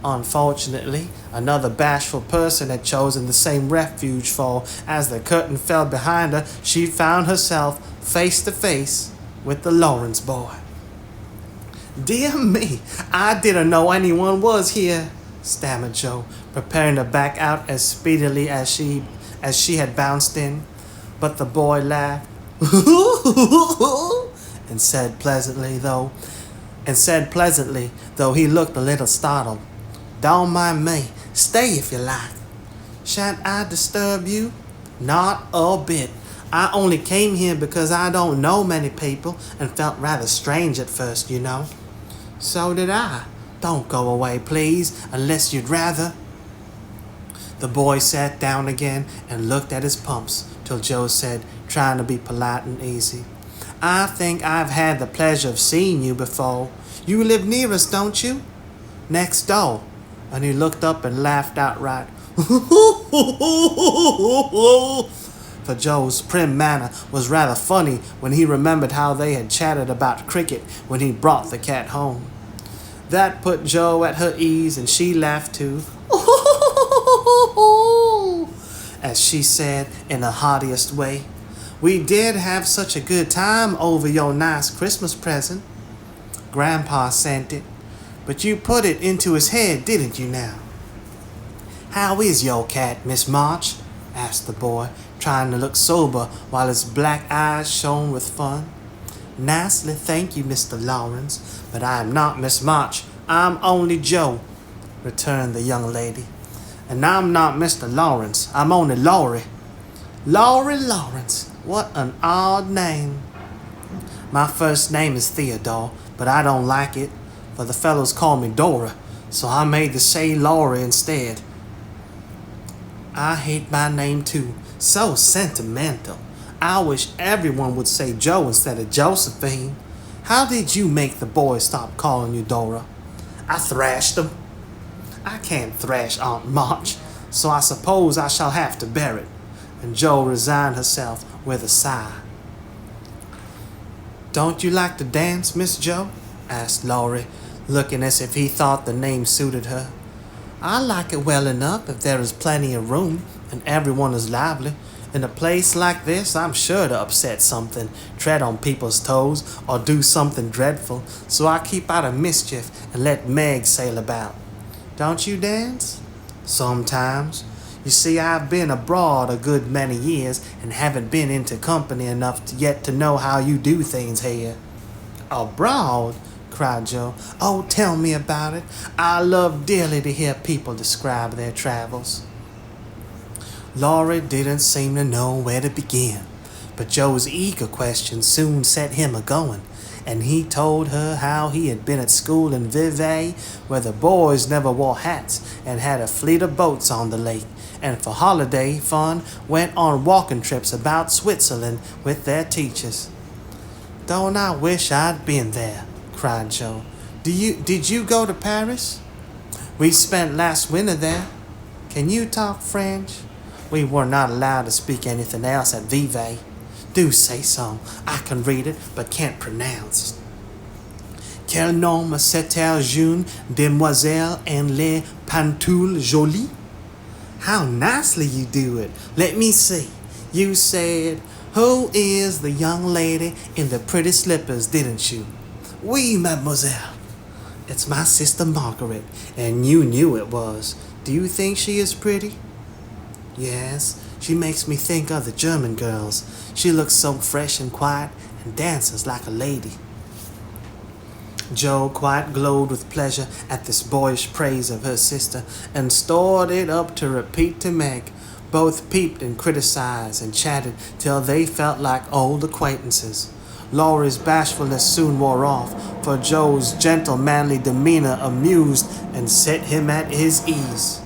Unfortunately, another bashful person had chosen the same refuge, for as the curtain fell behind her, she found herself face to face with the Laurence boy. Dear me, I didn't know anyone was here, stammered Joe, preparing to back out as speedily as she had bounced in. But the boy laughed and said pleasantly, though he looked a little startled, "Don't mind me. Stay if you like." "Shan't I disturb you?" "Not a bit. I only came here because I don't know many people and felt rather strange at first, you know." "So did I. Don't go away, please, unless you'd rather." The boy sat down again and looked at his pumps till Joe said, trying to be polite and easy, "I think I've had the pleasure of seeing you before. You live near us, don't you?" "Next door." And he looked up and laughed outright. For Joe's prim manner was rather funny when he remembered how they had chatted about cricket when he brought the cat home. That put Joe at her ease, and she laughed too, as she said in the heartiest way, "We did have such a good time over your nice Christmas present. Grandpa sent it, but you put it into his head, didn't you now?" "How is your cat, Miss March?" asked the boy, trying to look sober while his black eyes shone with fun. "Nicely, thank you, Mr. Laurence, but I am not Miss March. I'm only Joe," returned the young lady. "And I'm not Mr. Laurence. I'm only Laurie." "Laurie Laurence. What an odd name." "My first name is Theodore, but I don't like it, for the fellows call me Dora, so I made the say Laurie instead." "I hate my name too. So sentimental. I wish everyone would say Joe instead of Josephine. How did you make the boys stop calling you Dora?" "I thrashed them." "I can't thrash Aunt March, so I suppose I shall have to bear it." And Joe resigned herself with a sigh. "Don't you like to dance, Miss Joe?" asked Laurie, looking as if he thought the name suited her. "I like it well enough if there is plenty of room and everyone is lively. In a place like this, I'm sure to upset something, tread on people's toes, or do something dreadful, so I keep out of mischief and let Meg sail about. Don't you dance?" "Sometimes. You see, I've been abroad a good many years and haven't been into company enough yet to know how you do things here." "Abroad?" cried Joe. "Oh, tell me about it. I love dearly to hear people describe their travels." Laurie didn't seem to know where to begin, but Joe's eager questions soon set him a-going, and he told her how he had been at school in Vevey, where the boys never wore hats and had a fleet of boats on the lake, and for holiday fun went on walking trips about Switzerland with their teachers. "Don't I wish I'd been there," cried Joe. Did you go to Paris?" "We spent last winter there." "Can you talk French?" "We were not allowed to speak anything else at Vevey." "Do say so. I can read it, but can't pronounce." "Quel nom cette jeune demoiselle en les pantoufles jolies?" "How nicely you do it. Let me see. You said, 'Who is the young lady in the pretty slippers,' didn't you?" "Oui, mademoiselle." "It's my sister Margaret, and you knew it was. Do you think she is pretty?" "Yes, she makes me think of the German girls. She looks so fresh and quiet and dances like a lady." Joe quite glowed with pleasure at this boyish praise of her sister, and stored it up to repeat to Meg. Both peeped and criticized and chatted till they felt like old acquaintances. Laurie's bashfulness soon wore off, for Joe's gentle manly demeanor amused and set him at his ease.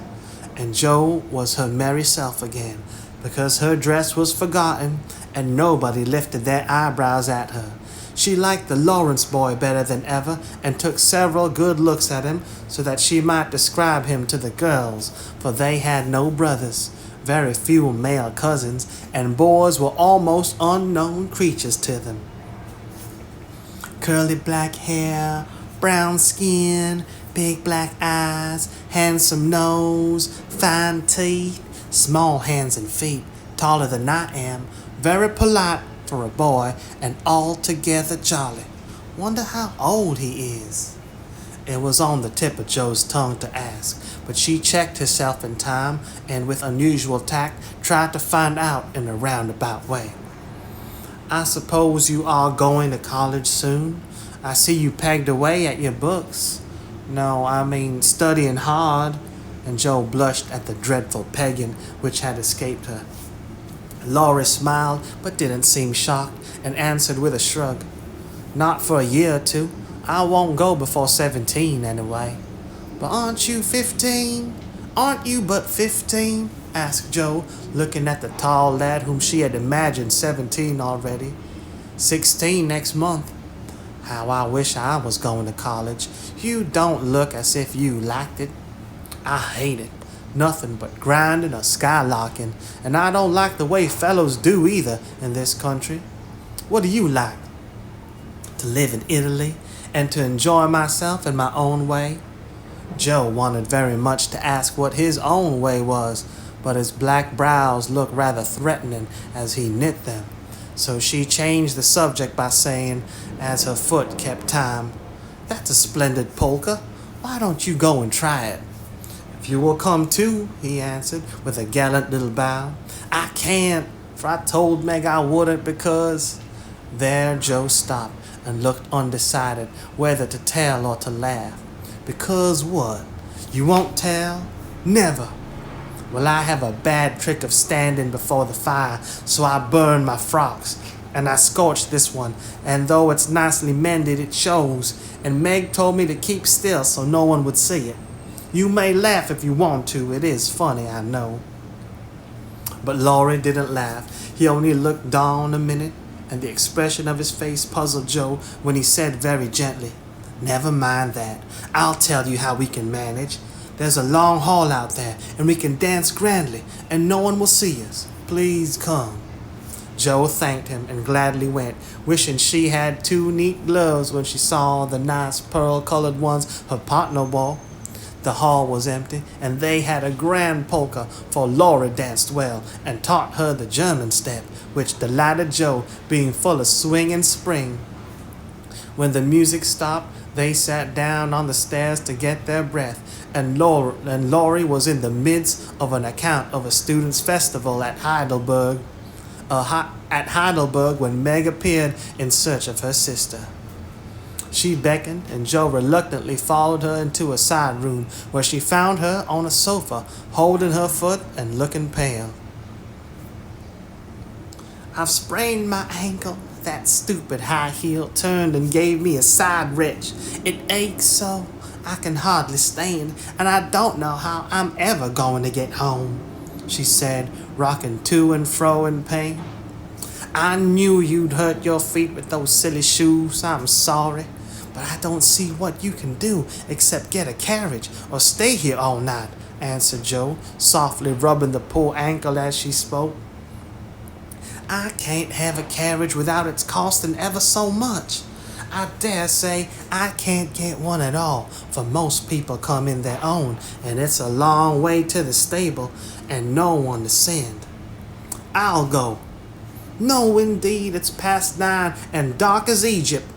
And Joe was her merry self again, because her dress was forgotten, and nobody lifted their eyebrows at her. She liked the Laurence boy better than ever, and took several good looks at him, so that she might describe him to the girls, for they had no brothers, very few male cousins, and boys were almost unknown creatures to them. Curly black hair, brown skin, big black eyes, handsome nose, fine teeth, small hands and feet, taller than I am, very polite for a boy, and altogether jolly. Wonder how old he is. It was on the tip of Joe's tongue to ask, but she checked herself in time and with unusual tact tried to find out in a roundabout way. I suppose you are going to college soon? I see you pegged away at your books. No, I mean studying hard. And Joe blushed at the dreadful pegging which had escaped her. Laurie smiled but didn't seem shocked and answered with a shrug. Not for a year or two. I won't go before 17 anyway. But aren't you 15? Aren't you but 15? Asked Joe, looking at the tall lad whom she had imagined 17 already. 16 next month. How I wish I was going to college. You don't look as if you liked it. I hate it. Nothing but grinding or skylarking, and I don't like the way fellows do either in this country. What do you like? To live in Italy and to enjoy myself in my own way? Joe wanted very much to ask what his own way was, but his black brows looked rather threatening as he knit them. So she changed the subject by saying, as her foot kept time, "That's a splendid polka. Why don't you go and try it?" "If you will come too," he answered with a gallant little bow. "I can't, for I told Meg I wouldn't because—" There Joe stopped and looked undecided whether to tell or to laugh. "Because what? You won't tell? Never. Well, I have a bad trick of standing before the fire, so I burn my frocks, and I scorched this one, and though it's nicely mended, it shows, and Meg told me to keep still so no one would see it. You may laugh if you want to, it is funny, I know." But Laurie didn't laugh. He only looked down a minute, and the expression of his face puzzled Joe when he said very gently, "Never mind that. I'll tell you how we can manage. There's a long hall out there, and we can dance grandly, and no one will see us. Please come." Joe thanked him and gladly went, wishing she had 2 neat gloves when she saw the nice pearl-colored ones her partner wore. The hall was empty, and they had a grand polka, for Laurie danced well and taught her the German step, which delighted Joe, being full of swing and spring. When the music stopped, they sat down on the stairs to get their breath, and Laurie was in the midst of an account of a students' festival at Heidelberg when Meg appeared in search of her sister. She beckoned, and Joe reluctantly followed her into a side room, where she found her on a sofa, holding her foot and looking pale. "I've sprained my ankle. That stupid high heel turned and gave me a side wrench. It aches so I can hardly stand, and I don't know how I'm ever going to get home," she said, rocking to and fro in pain. "I knew you'd hurt your feet with those silly shoes. I'm sorry. But I don't see what you can do except get a carriage or stay here all night," answered Joe, softly rubbing the poor ankle as she spoke. "I can't have a carriage without its costing ever so much. I dare say I can't get one at all, for most people come in their own, and it's a long way to the stable, and no one to send." "I'll go." "No, indeed, it's past 9 and dark as Egypt."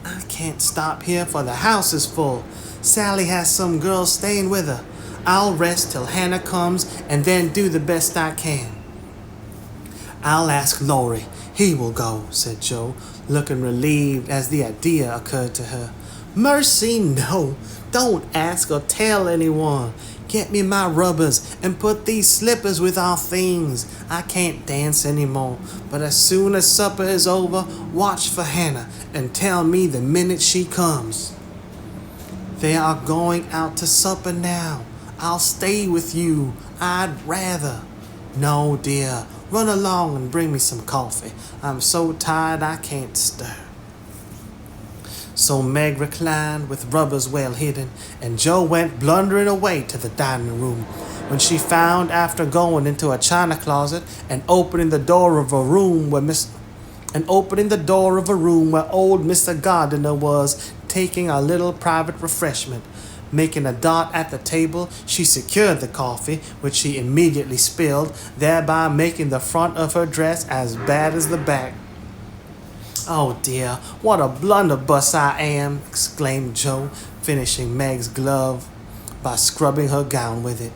"I can't stop here, for the house is full. Sally has some girls staying with her. I'll rest till Hannah comes, and then do the best I can." "I'll ask Laurie. He will go," said Joe, looking relieved as the idea occurred to her. "Mercy, no. Don't ask or tell anyone. Get me my rubbers and put these slippers with our things. I can't dance anymore, but as soon as supper is over, watch for Hannah and tell me the minute she comes." "They are going out to supper now. I'll stay with you. I'd rather." "No, dear. Run along and bring me some coffee. I'm so tired I can't stir." So Meg reclined with rubbers well hidden, and Joe went blundering away to the dining room, when she found, after going into a china closet and opening the door of a room where old Mr. Gardiner was taking a little private refreshment. Making a dot at the table, she secured the coffee, which she immediately spilled, thereby making the front of her dress as bad as the back. Oh dear, what a blunderbuss I am, exclaimed Joe, finishing Meg's glove by scrubbing her gown with it.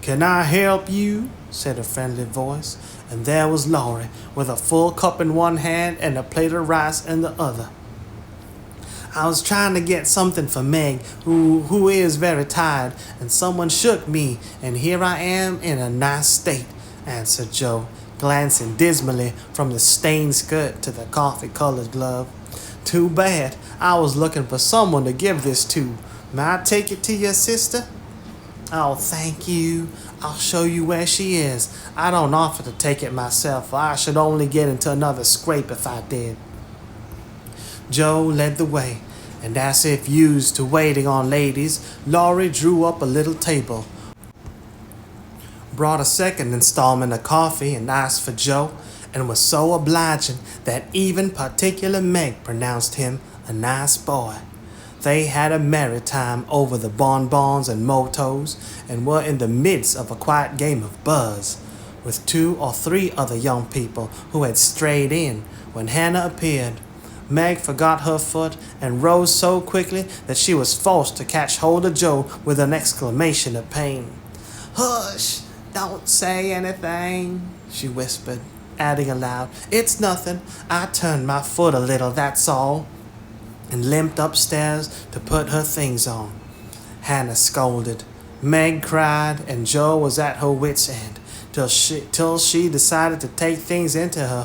Can I help you? Said a friendly voice, and there was Laurie, with a full cup in one hand and a plate of rice in the other. I was trying to get something for Meg, who is very tired, and someone shook me, and here I am in a nice state, answered Joe, glancing dismally from the stained skirt to the coffee-colored glove. Too bad. I was looking for someone to give this to. May I take it to your sister? Oh, thank you. I'll show you where she is. I don't offer to take it myself, for I should only get into another scrape if I did. Joe led the way, and as if used to waiting on ladies, Laurie drew up a little table, brought a second installment of coffee and asked for Joe, and was so obliging that even particular Meg pronounced him a nice boy. They had a merry time over the bonbons and motos, and were in the midst of a quiet game of buzz, with 2 or 3 other young people who had strayed in, when Hannah appeared. Meg forgot her foot and rose so quickly that she was forced to catch hold of Joe with an exclamation of pain. Hush! Don't say anything, she whispered, adding aloud, It's nothing. I turned my foot a little, that's all, and limped upstairs to put her things on. Hannah scolded. Meg cried, and Joe was at her wit's end, till she decided to take things into her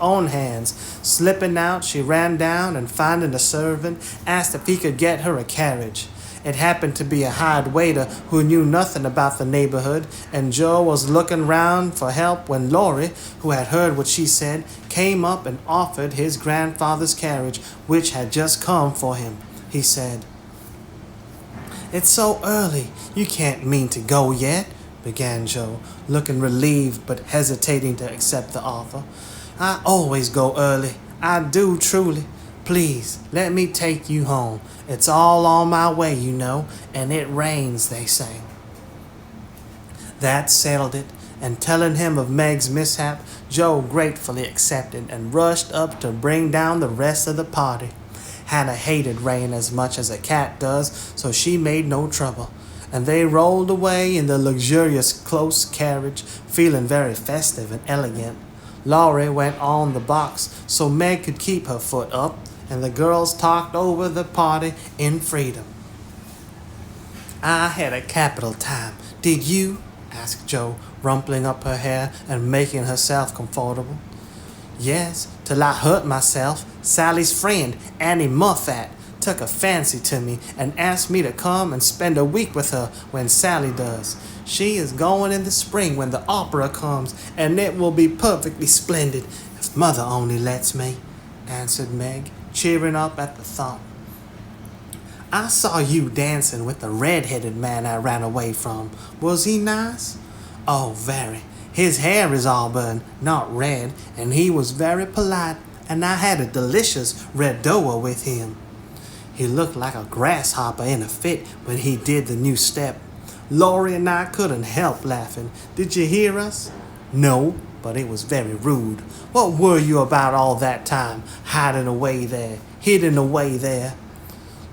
own hands. Slipping out, she ran down and, finding a servant, asked if he could get her a carriage. It happened to be a hired waiter who knew nothing about the neighborhood, and Joe was looking round for help when Laurie, who had heard what she said, came up and offered his grandfather's carriage, which had just come for him. He said, It's so early, you can't mean to go yet, began Joe, looking relieved but hesitating to accept the offer. I always go early. I do, truly. Please, let me take you home. It's all on my way, you know, and it rains, they say. That settled it, and telling him of Meg's mishap, Joe gratefully accepted and rushed up to bring down the rest of the party. Hannah hated rain as much as a cat does, so she made no trouble, and they rolled away in the luxurious close carriage, feeling very festive and elegant. Laurie went on the box so Meg could keep her foot up, and the girls talked over the party in freedom. I had a capital time. Did you? Asked Joe, rumpling up her hair and making herself comfortable. Yes, till I hurt myself. Sally's friend, Annie Muffat, took a fancy to me and asked me to come and spend a week with her when Sally does. She is going in the spring when the opera comes, and it will be perfectly splendid if Mother only lets me, answered Meg, cheering up at the thought. I saw you dancing with the red-headed man I ran away from. Was he nice? Oh, very. His hair is auburn, not red, and he was very polite, and I had a delicious red doa with him. He looked like a grasshopper in a fit when he did the new step. Laurie and I couldn't help laughing. Did you hear us? No, but it was very rude. What were you about all that time, hidden away there?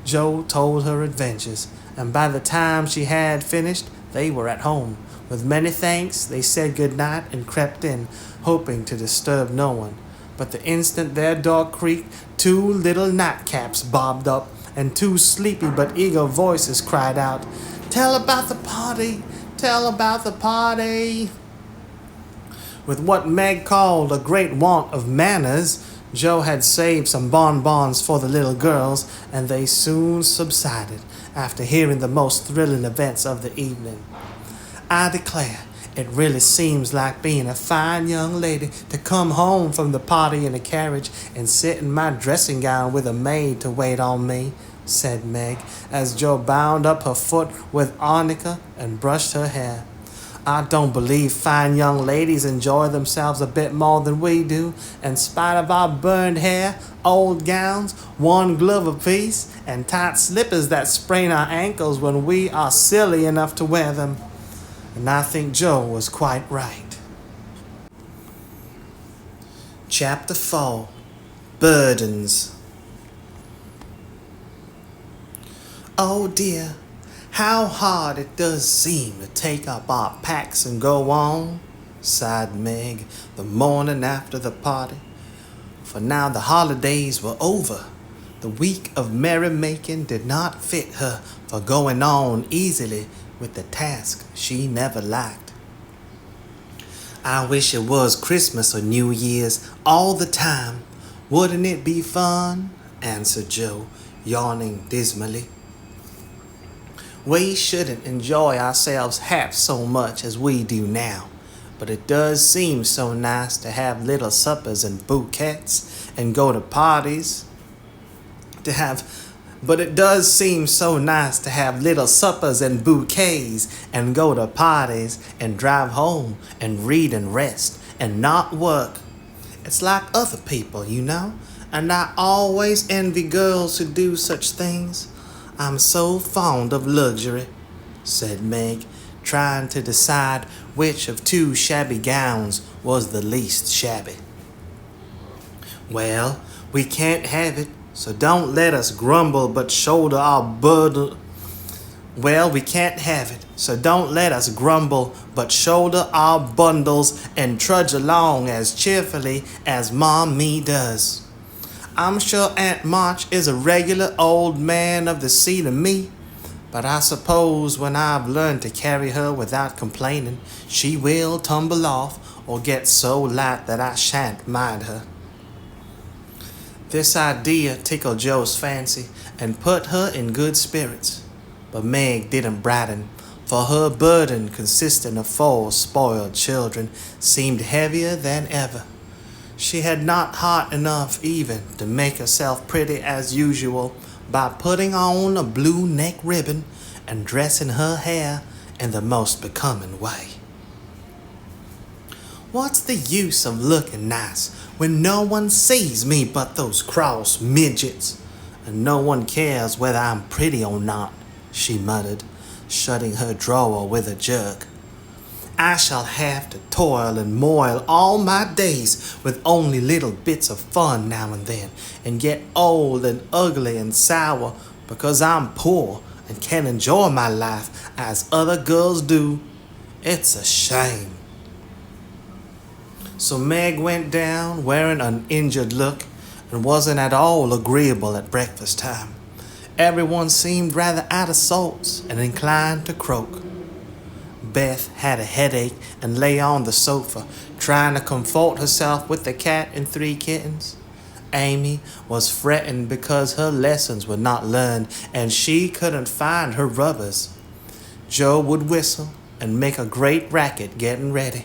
Joe told her adventures, and by the time she had finished, they were at home. With many thanks, they said good night and crept in, hoping to disturb no one. But the instant their door creaked, 2 little nightcaps bobbed up, and 2 sleepy but eager voices cried out, Tell about the party! Tell about the party! With what Meg called a great want of manners, Joe had saved some bonbons for the little girls, and they soon subsided after hearing the most thrilling events of the evening. I declare, it really seems like being a fine young lady to come home from the party in a carriage and sit in my dressing gown with a maid to wait on me, said Meg, as Joe bound up her foot with arnica and brushed her hair. I don't believe fine young ladies enjoy themselves a bit more than we do, in spite of our burned hair, old gowns, 1 glove apiece, and tight slippers that sprain our ankles when we are silly enough to wear them. And I think Joe was quite right. Chapter 4. burdens. Oh dear, how hard it does seem to take up our packs and go on, sighed Meg the morning after the party. For now the holidays were over. The week of merrymaking did not fit her for going on easily with the task she never liked. I wish it was Christmas or New Year's all the time. Wouldn't it be fun? Answered Joe, yawning dismally. We shouldn't enjoy ourselves half so much as we do now, but it does seem so nice to have little suppers and bouquets and go to parties. But it does seem so nice to have little suppers and bouquets and go to parties and drive home and read and rest and not work. It's like other people, you know, and I always envy girls who do such things. I'm so fond of luxury, said Meg, trying to decide which of two shabby gowns was the least shabby. Well, we can't have it, so don't let us grumble but shoulder our burden. Well, we can't have it, so don't let us grumble but shoulder our bundles and trudge along as cheerfully as Mommy does. I'm sure Aunt March is a regular old man of the sea to me, but I suppose when I've learned to carry her without complaining, she will tumble off or get so light that I shan't mind her. This idea tickled Joe's fancy and put her in good spirits, but Meg didn't brighten, for her burden, consisting of 4 spoiled children, seemed heavier than ever. She had not heart enough even to make herself pretty as usual by putting on a blue neck ribbon and dressing her hair in the most becoming way. What's the use of looking nice when no one sees me but those cross midgets, and no one cares whether I'm pretty or not, she muttered, shutting her drawer with a jerk. I shall have to toil and moil all my days with only little bits of fun now and then, and get old and ugly and sour because I'm poor and can't enjoy my life as other girls do. It's a shame. So Meg went down wearing an injured look and wasn't at all agreeable at breakfast time. Everyone seemed rather out of sorts and inclined to croak. Beth had a headache and lay on the sofa, trying to comfort herself with the cat and 3 kittens. Amy was fretting because her lessons were not learned and she couldn't find her rubbers. Joe would whistle and make a great racket getting ready.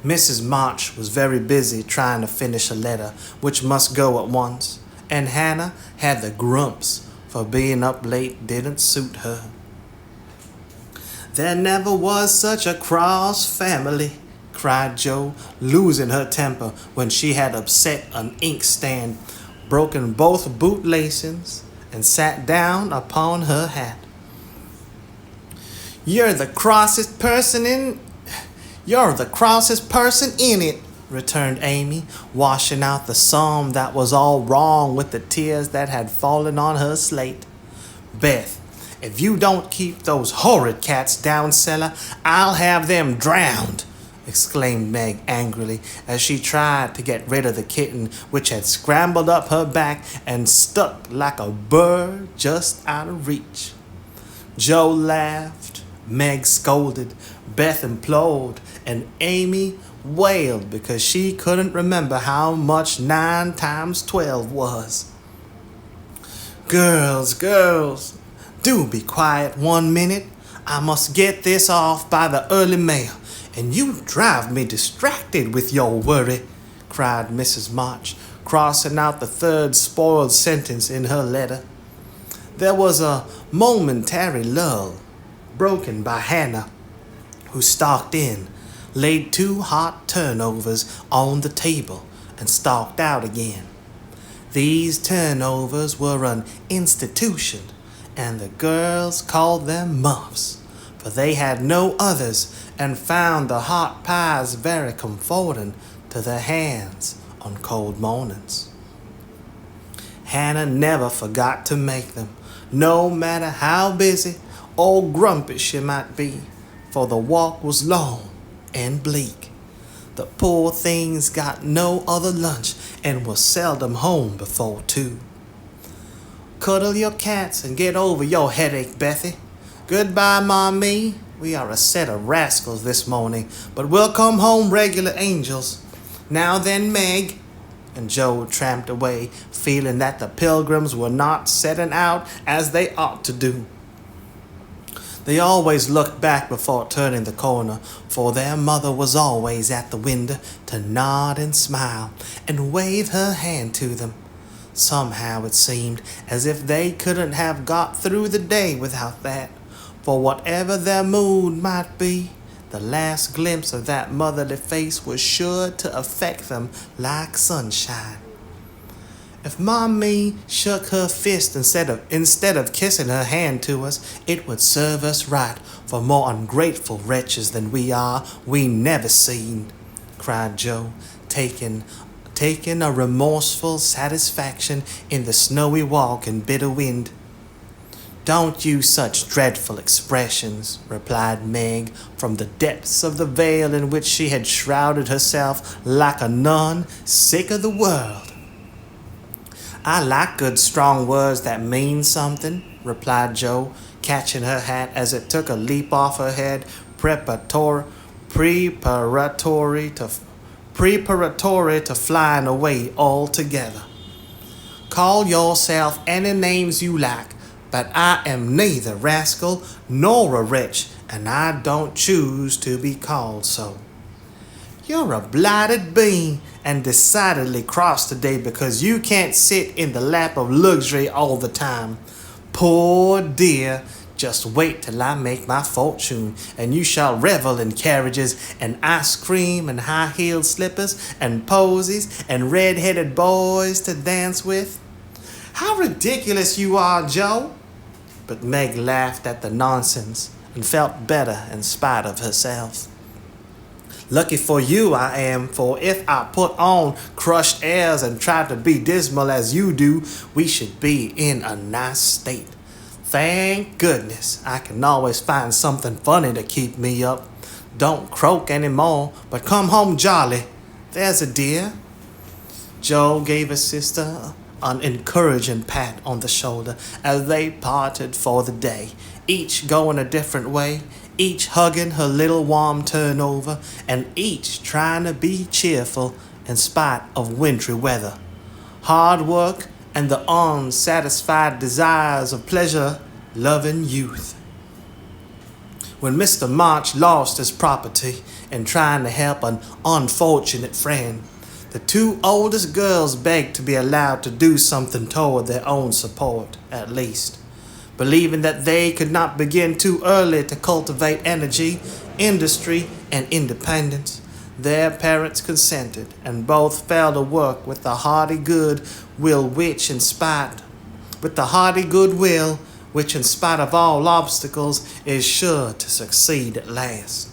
Mrs. March was very busy trying to finish a letter, which must go at once, and Hannah had the grumps, for being up late didn't suit her. There never was such a cross family, cried Joe, losing her temper when she had upset an inkstand, broken both bootlaces, and sat down upon her hat. You're the crossest person in it, returned Amy, washing out the sum that was all wrong with the tears that had fallen on her slate. Beth, if you don't keep those horrid cats down cellar, I'll have them drowned, exclaimed Meg angrily as she tried to get rid of the kitten which had scrambled up her back and stuck like a bird just out of reach. Joe laughed, Meg scolded, Beth implored, and Amy wailed because she couldn't remember how much 9 times 12 was. Girls, do be quiet 1 minute. I must get this off by the early mail, and you drive me distracted with your worry, cried Mrs. March, crossing out the 3rd spoiled sentence in her letter. There was a momentary lull, broken by Hannah, who stalked in, laid 2 hot turnovers on the table, and stalked out again. These turnovers were an institution, and the girls called them muffs, for they had no others, and found the hot pies very comforting to their hands on cold mornings. Hannah never forgot to make them, no matter how busy or grumpy she might be, for the walk was long and bleak. The poor things got no other lunch and were seldom home before 2. Cuddle your cats and get over your headache, Bethy. Goodbye, Mommy. We are a set of rascals this morning, but we'll come home regular angels. Now then, Meg. And Joe tramped away, feeling that the Pilgrims were not setting out as they ought to do. They always looked back before turning the corner, for their mother was always at the window to nod and smile and wave her hand to them. Somehow it seemed as if they couldn't have got through the day without that, for whatever their mood might be, the last glimpse of that motherly face was sure to affect them like sunshine. If Mommy shook her fist instead of kissing her hand to us, it would serve us right, for more ungrateful wretches than we are, we never seen, cried Joe, taking a remorseful satisfaction in the snowy walk and bitter wind. Don't use such dreadful expressions, replied Meg, from the depths of the veil in which she had shrouded herself like a nun sick of the world. I like good strong words that mean something, replied Joe, catching her hat as it took a leap off her head, preparatory to flying away altogether. Call yourself any names you like, but I am neither rascal nor a wretch, and I don't choose to be called so. You're a blighted being, and decidedly cross today because you can't sit in the lap of luxury all the time. Poor dear, just wait till I make my fortune, and you shall revel in carriages and ice cream and high-heeled slippers and posies and red-headed boys to dance with. How ridiculous you are, Joe! But Meg laughed at the nonsense and felt better in spite of herself. Lucky for you I am, for if I put on crushed airs and tried to be dismal as you do, we should be in a nice state. Thank goodness, I can always find something funny to keep me up. Don't croak any more, but come home jolly. There's a dear. Joe gave his sister an encouraging pat on the shoulder as they parted for the day, each going a different way, each hugging her little warm turnover, and each trying to be cheerful in spite of wintry weather. Hard work and the unsatisfied desires of pleasure-loving youth. When Mr. March lost his property in trying to help an unfortunate friend, the 2 oldest girls begged to be allowed to do something toward their own support, at least. Believing that they could not begin too early to cultivate energy, industry, and independence, their parents consented, and both fell to work with the hearty goodwill which, in spite of all obstacles, is sure to succeed at last.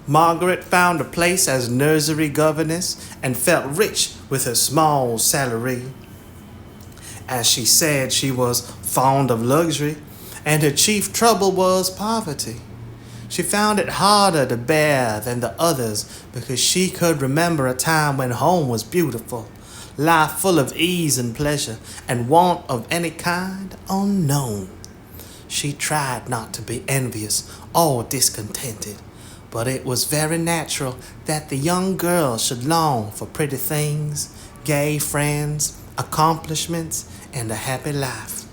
Margaret found a place as nursery governess and felt rich with her small salary. As she said, she was fond of luxury, and her chief trouble was poverty. She found it harder to bear than the others because she could remember a time when home was beautiful, life full of ease and pleasure, and want of any kind unknown. She tried not to be envious or discontented, but it was very natural that the young girl should long for pretty things, gay friends, accomplishments, and a happy life.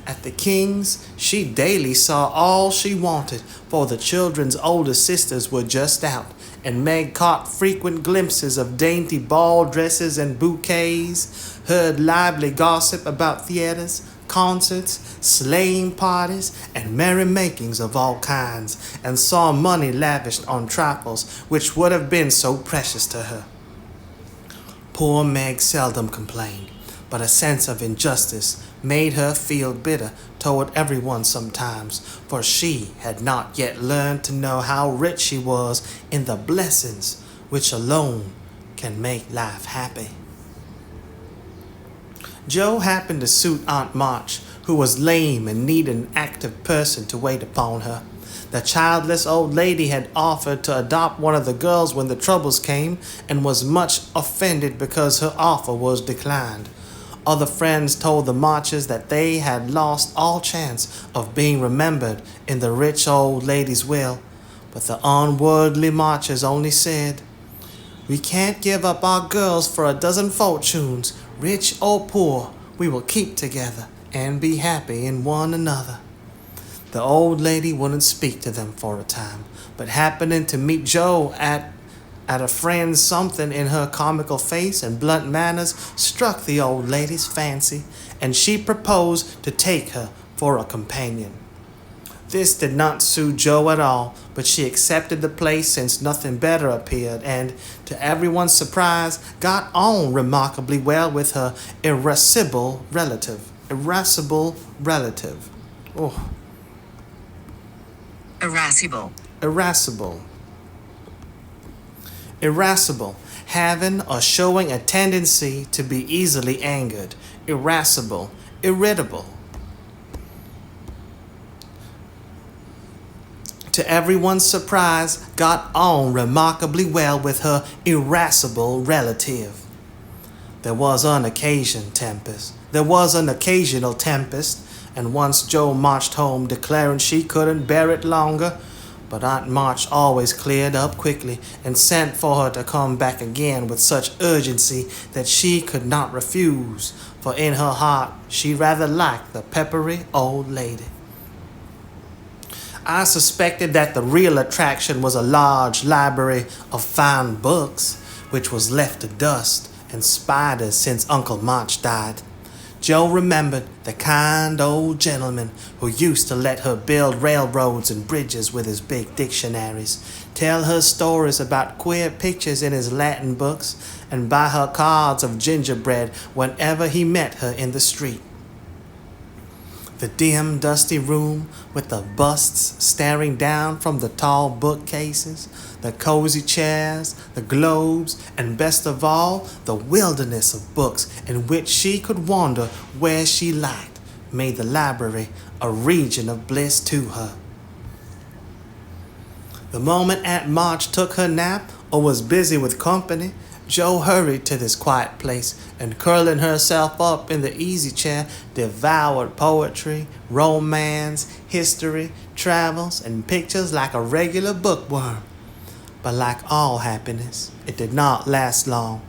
At the King's, she daily saw all she wanted, for the children's older sisters were just out, and Meg caught frequent glimpses of dainty ball dresses and bouquets, heard lively gossip about theaters, concerts, sleighing parties, and merrymakings of all kinds, and saw money lavished on trifles which would have been so precious to her. Poor Meg seldom complained, but a sense of injustice made her feel bitter toward everyone sometimes, for she had not yet learned to know how rich she was in the blessings which alone can make life happy. Joe happened to suit Aunt March, who was lame and needed an active person to wait upon her. The childless old lady had offered to adopt one of the girls when the troubles came and was much offended because her offer was declined. Other friends told the Marches that they had lost all chance of being remembered in the rich old lady's will, but the unworldly Marches only said, "We can't give up our girls for a dozen fortunes, rich or poor. We will keep together and be happy in one another." The old lady wouldn't speak to them for a time, but happening to meet Joe at a friend's, something in her comical face and blunt manners struck the old lady's fancy, and she proposed to take her for a companion. This did not suit Joe at all, but she accepted the place since nothing better appeared, and, to everyone's surprise, got on remarkably well with her irascible relative. Oh. Irascible, having or showing a tendency to be easily angered. Irascible, irritable. To everyone's surprise, got on remarkably well with her irascible relative. There was an occasional tempest, and once Joe marched home declaring she couldn't bear it longer, but Aunt March always cleared up quickly and sent for her to come back again with such urgency that she could not refuse, for in her heart she rather liked the peppery old lady. I suspected that the real attraction was a large library of fine books, which was left to dust and spiders since Uncle March died. Joe remembered the kind old gentleman who used to let her build railroads and bridges with his big dictionaries, tell her stories about queer pictures in his Latin books, and buy her cards of gingerbread whenever he met her in the street. The dim, dusty room with the busts staring down from the tall bookcases, the cozy chairs, the globes, and best of all, the wilderness of books in which she could wander where she liked, made the library a region of bliss to her. The moment Aunt March took her nap or was busy with company, Joe hurried to this quiet place and, curling herself up in the easy chair, devoured poetry, romance, history, travels, and pictures like a regular bookworm. But like all happiness, it did not last long,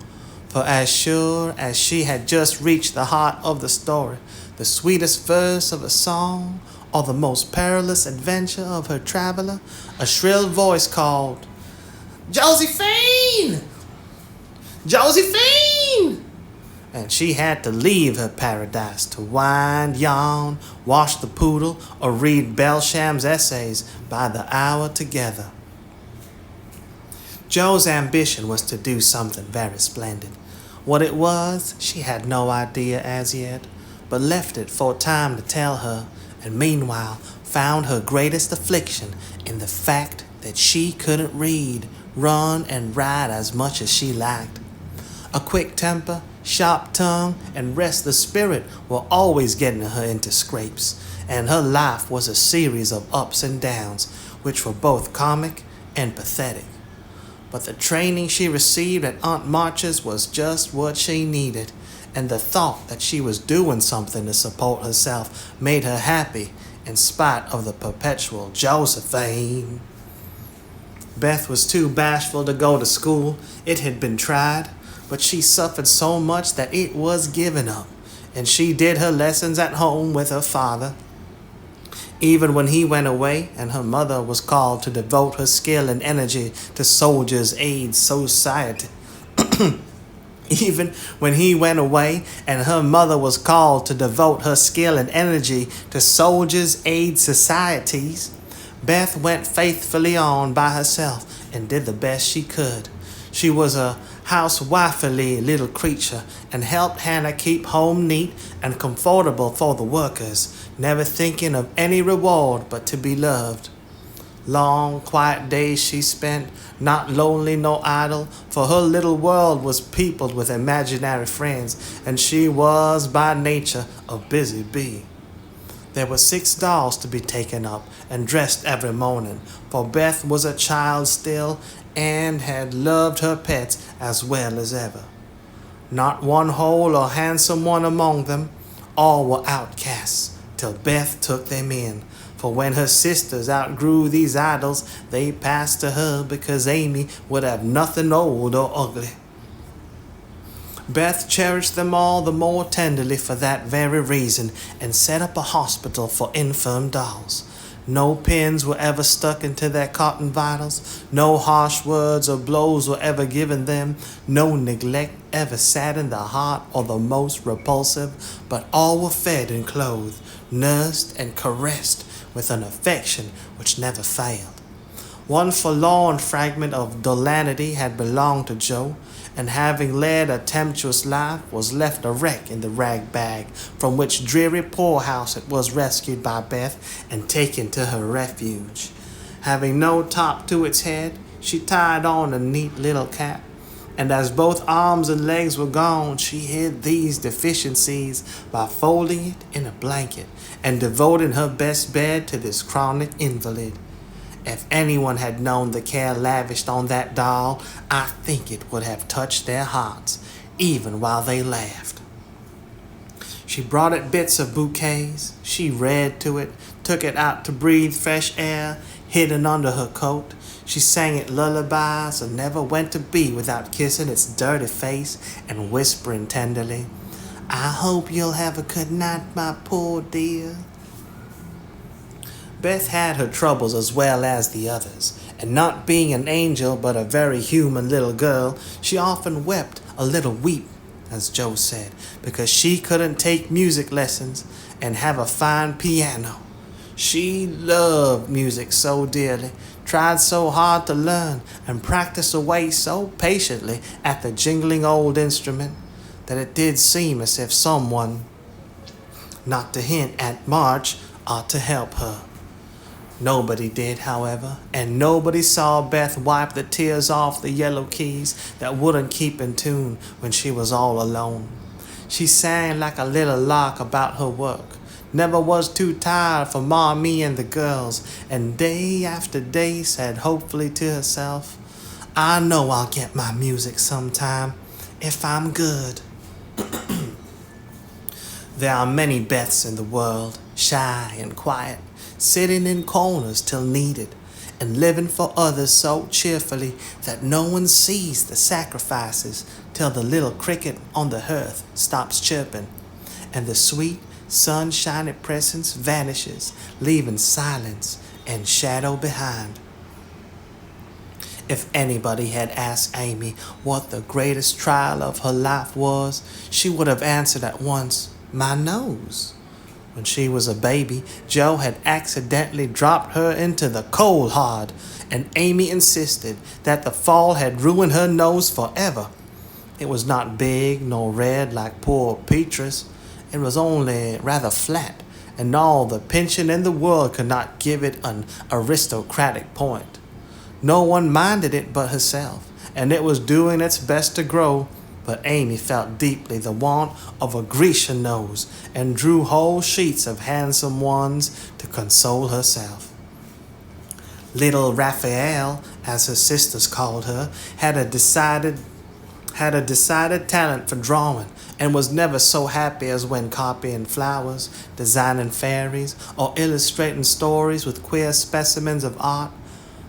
for as sure as she had just reached the heart of the story, the sweetest verse of a song, or the most perilous adventure of her traveler, a shrill voice called, "Josephine! Josephine!" And she had to leave her paradise to wind, yawn, wash the poodle, or read Belsham's essays by the hour together. Joe's ambition was to do something very splendid. What it was, she had no idea as yet, but left it for time to tell her, and meanwhile found her greatest affliction in the fact that she couldn't read, run, and ride as much as she liked. A quick temper, sharp tongue, and restless spirit were always getting her into scrapes, and her life was a series of ups and downs, which were both comic and pathetic. But the training she received at Aunt March's was just what she needed, and the thought that she was doing something to support herself made her happy in spite of the perpetual Josephine. Beth was too bashful to go to school. It had been tried, but she suffered so much that it was given up, and she did her lessons at home with her father. Even when he went away and her mother was called to devote her skill and energy to Soldiers' Aid Society. Even when he went away and her mother was called to devote her skill and energy to Soldiers' Aid Societies, Beth went faithfully on by herself and did the best she could. She was a housewifely little creature and helped Hannah keep home neat and comfortable for the workers, never thinking of any reward but to be loved. Long, quiet days she spent, not lonely nor idle, for her little world was peopled with imaginary friends, and she was by nature a busy bee. There were 6 dolls to be taken up and dressed every morning, for Beth was a child still and had loved her pets as well as ever. Not one whole or handsome one among them, all were outcasts, till Beth took them in. For when her sisters outgrew these idols, they passed to her because Amy would have nothing old or ugly. Beth cherished them all the more tenderly for that very reason and set up a hospital for infirm dolls. No pins were ever stuck into their cotton vitals, no harsh words or blows were ever given them, no neglect ever saddened the heart or the most repulsive, but all were fed and clothed, nursed and caressed with an affection which never failed. One forlorn fragment of dollanity had belonged to Joe, and having led a tempestuous life, was left a wreck in the rag bag, from which dreary poorhouse it was rescued by Beth and taken to her refuge. Having no top to its head, she tied on a neat little cap, and as both arms and legs were gone, she hid these deficiencies by folding it in a blanket and devoting her best bed to this chronic invalid. If anyone had known the care lavished on that doll, I think it would have touched their hearts, even while they laughed. She brought it bits of bouquets, she read to it, took it out to breathe fresh air, hidden under her coat. She sang it lullabies and never went to bed without kissing its dirty face and whispering tenderly, "I hope you'll have a good night, my poor dear." Beth had her troubles as well as the others, and not being an angel but a very human little girl, she often wept a little weep, as Joe said, because she couldn't take music lessons and have a fine piano. She loved music so dearly, tried so hard to learn, and practiced away so patiently at the jingling old instrument, that it did seem as if someone, not to hint at March, ought to help her. Nobody did, however, and nobody saw Beth wipe the tears off the yellow keys that wouldn't keep in tune when she was all alone. She sang like a little lark about her work, never was too tired for Ma, me, and the girls, and day after day said hopefully to herself, "I know I'll get my music sometime, if I'm good." There are many Beths in the world, shy and quiet, sitting in corners till needed, and living for others so cheerfully that no one sees the sacrifices till the little cricket on the hearth stops chirping, and the sweet, sunshiny presence vanishes, leaving silence and shadow behind. If anybody had asked Amy what the greatest trial of her life was, she would have answered at once, "My nose." When she was a baby, Joe had accidentally dropped her into the coal hard, and Amy insisted that the fall had ruined her nose forever. It was not big nor red like poor Petrus. It was only rather flat, and all the pension in the world could not give it an aristocratic point. No one minded it but herself, and it was doing its best to grow, but Amy felt deeply the want of a Grecian nose and drew whole sheets of handsome ones to console herself. Little Raphael, as her sisters called her, had a decided talent for drawing, and was never so happy as when copying flowers, designing fairies, or illustrating stories with queer specimens of art.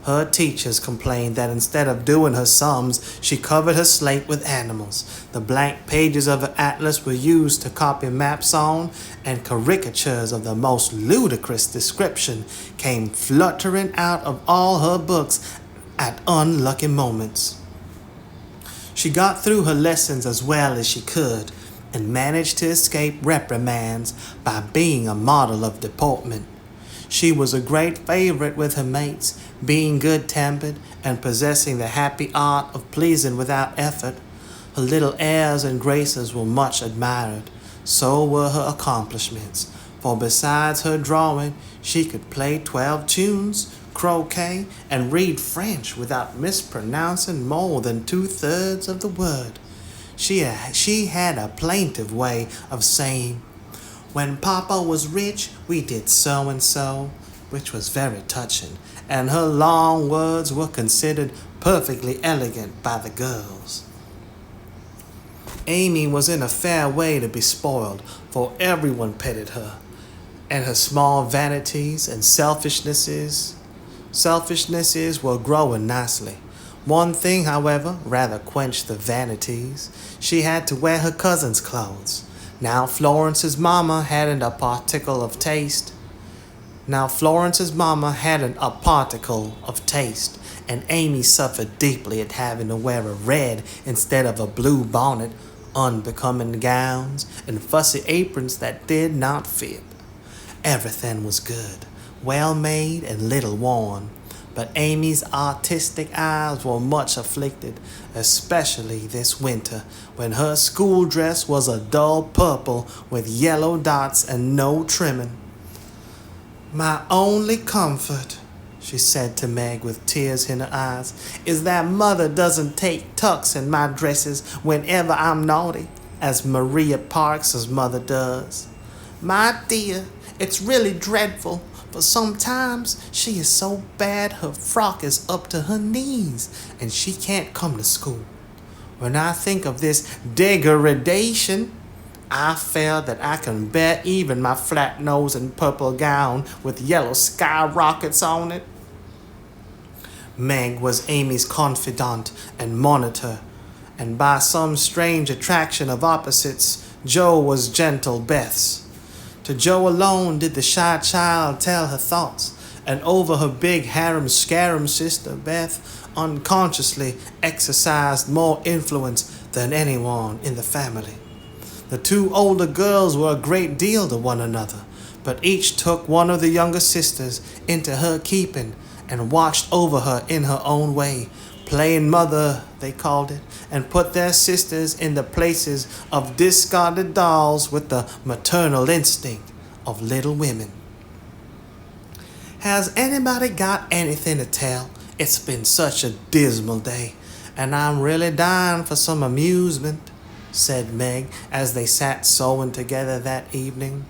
Her teachers complained that instead of doing her sums, she covered her slate with animals. The blank pages of her atlas were used to copy maps on, and caricatures of the most ludicrous description came fluttering out of all her books at unlucky moments. She got through her lessons as well as she could, and managed to escape reprimands by being a model of deportment. She was a great favorite with her mates, being good-tempered and possessing the happy art of pleasing without effort. Her little airs and graces were much admired. So were her accomplishments, for besides her drawing, she could play 12 tunes, croquet, and read French without mispronouncing more than 2/3 of the word. She had a plaintive way of saying, "When Papa was rich, we did so and so," which was very touching, and her long words were considered perfectly elegant by the girls. Amy was in a fair way to be spoiled, for everyone petted her, and her small vanities and selfishnesses were growing nicely. One thing, however, rather quenched the vanities. She had to wear her cousin's clothes. Now Florence's mama hadn't a particle of taste, and Amy suffered deeply at having to wear a red instead of a blue bonnet, unbecoming gowns, and fussy aprons that did not fit. Everything was good, well made, and little worn, but Amy's artistic eyes were much afflicted, especially this winter, when her school dress was a dull purple with yellow dots and no trimming. "My only comfort," she said to Meg with tears in her eyes, "is that Mother doesn't take tucks in my dresses whenever I'm naughty, as Maria Parks's mother does. My dear, it's really dreadful, for sometimes she is so bad her frock is up to her knees, and she can't come to school. When I think of this degradation, I feel that I can bear even my flat nose and purple gown with yellow skyrockets on it." Meg was Amy's confidant and monitor, and by some strange attraction of opposites, Jo was gentle Beth's. To Jo alone did the shy child tell her thoughts, and over her big harum-scarum sister, Beth unconsciously exercised more influence than anyone in the family. The two older girls were a great deal to one another, but each took one of the younger sisters into her keeping and watched over her in her own way, playing mother, they called it, and put their sisters in the places of discarded dolls with the maternal instinct of Little Women. "Has anybody got anything to tell? It's been such a dismal day, and I'm really dying for some amusement," said Meg as they sat sewing together that evening.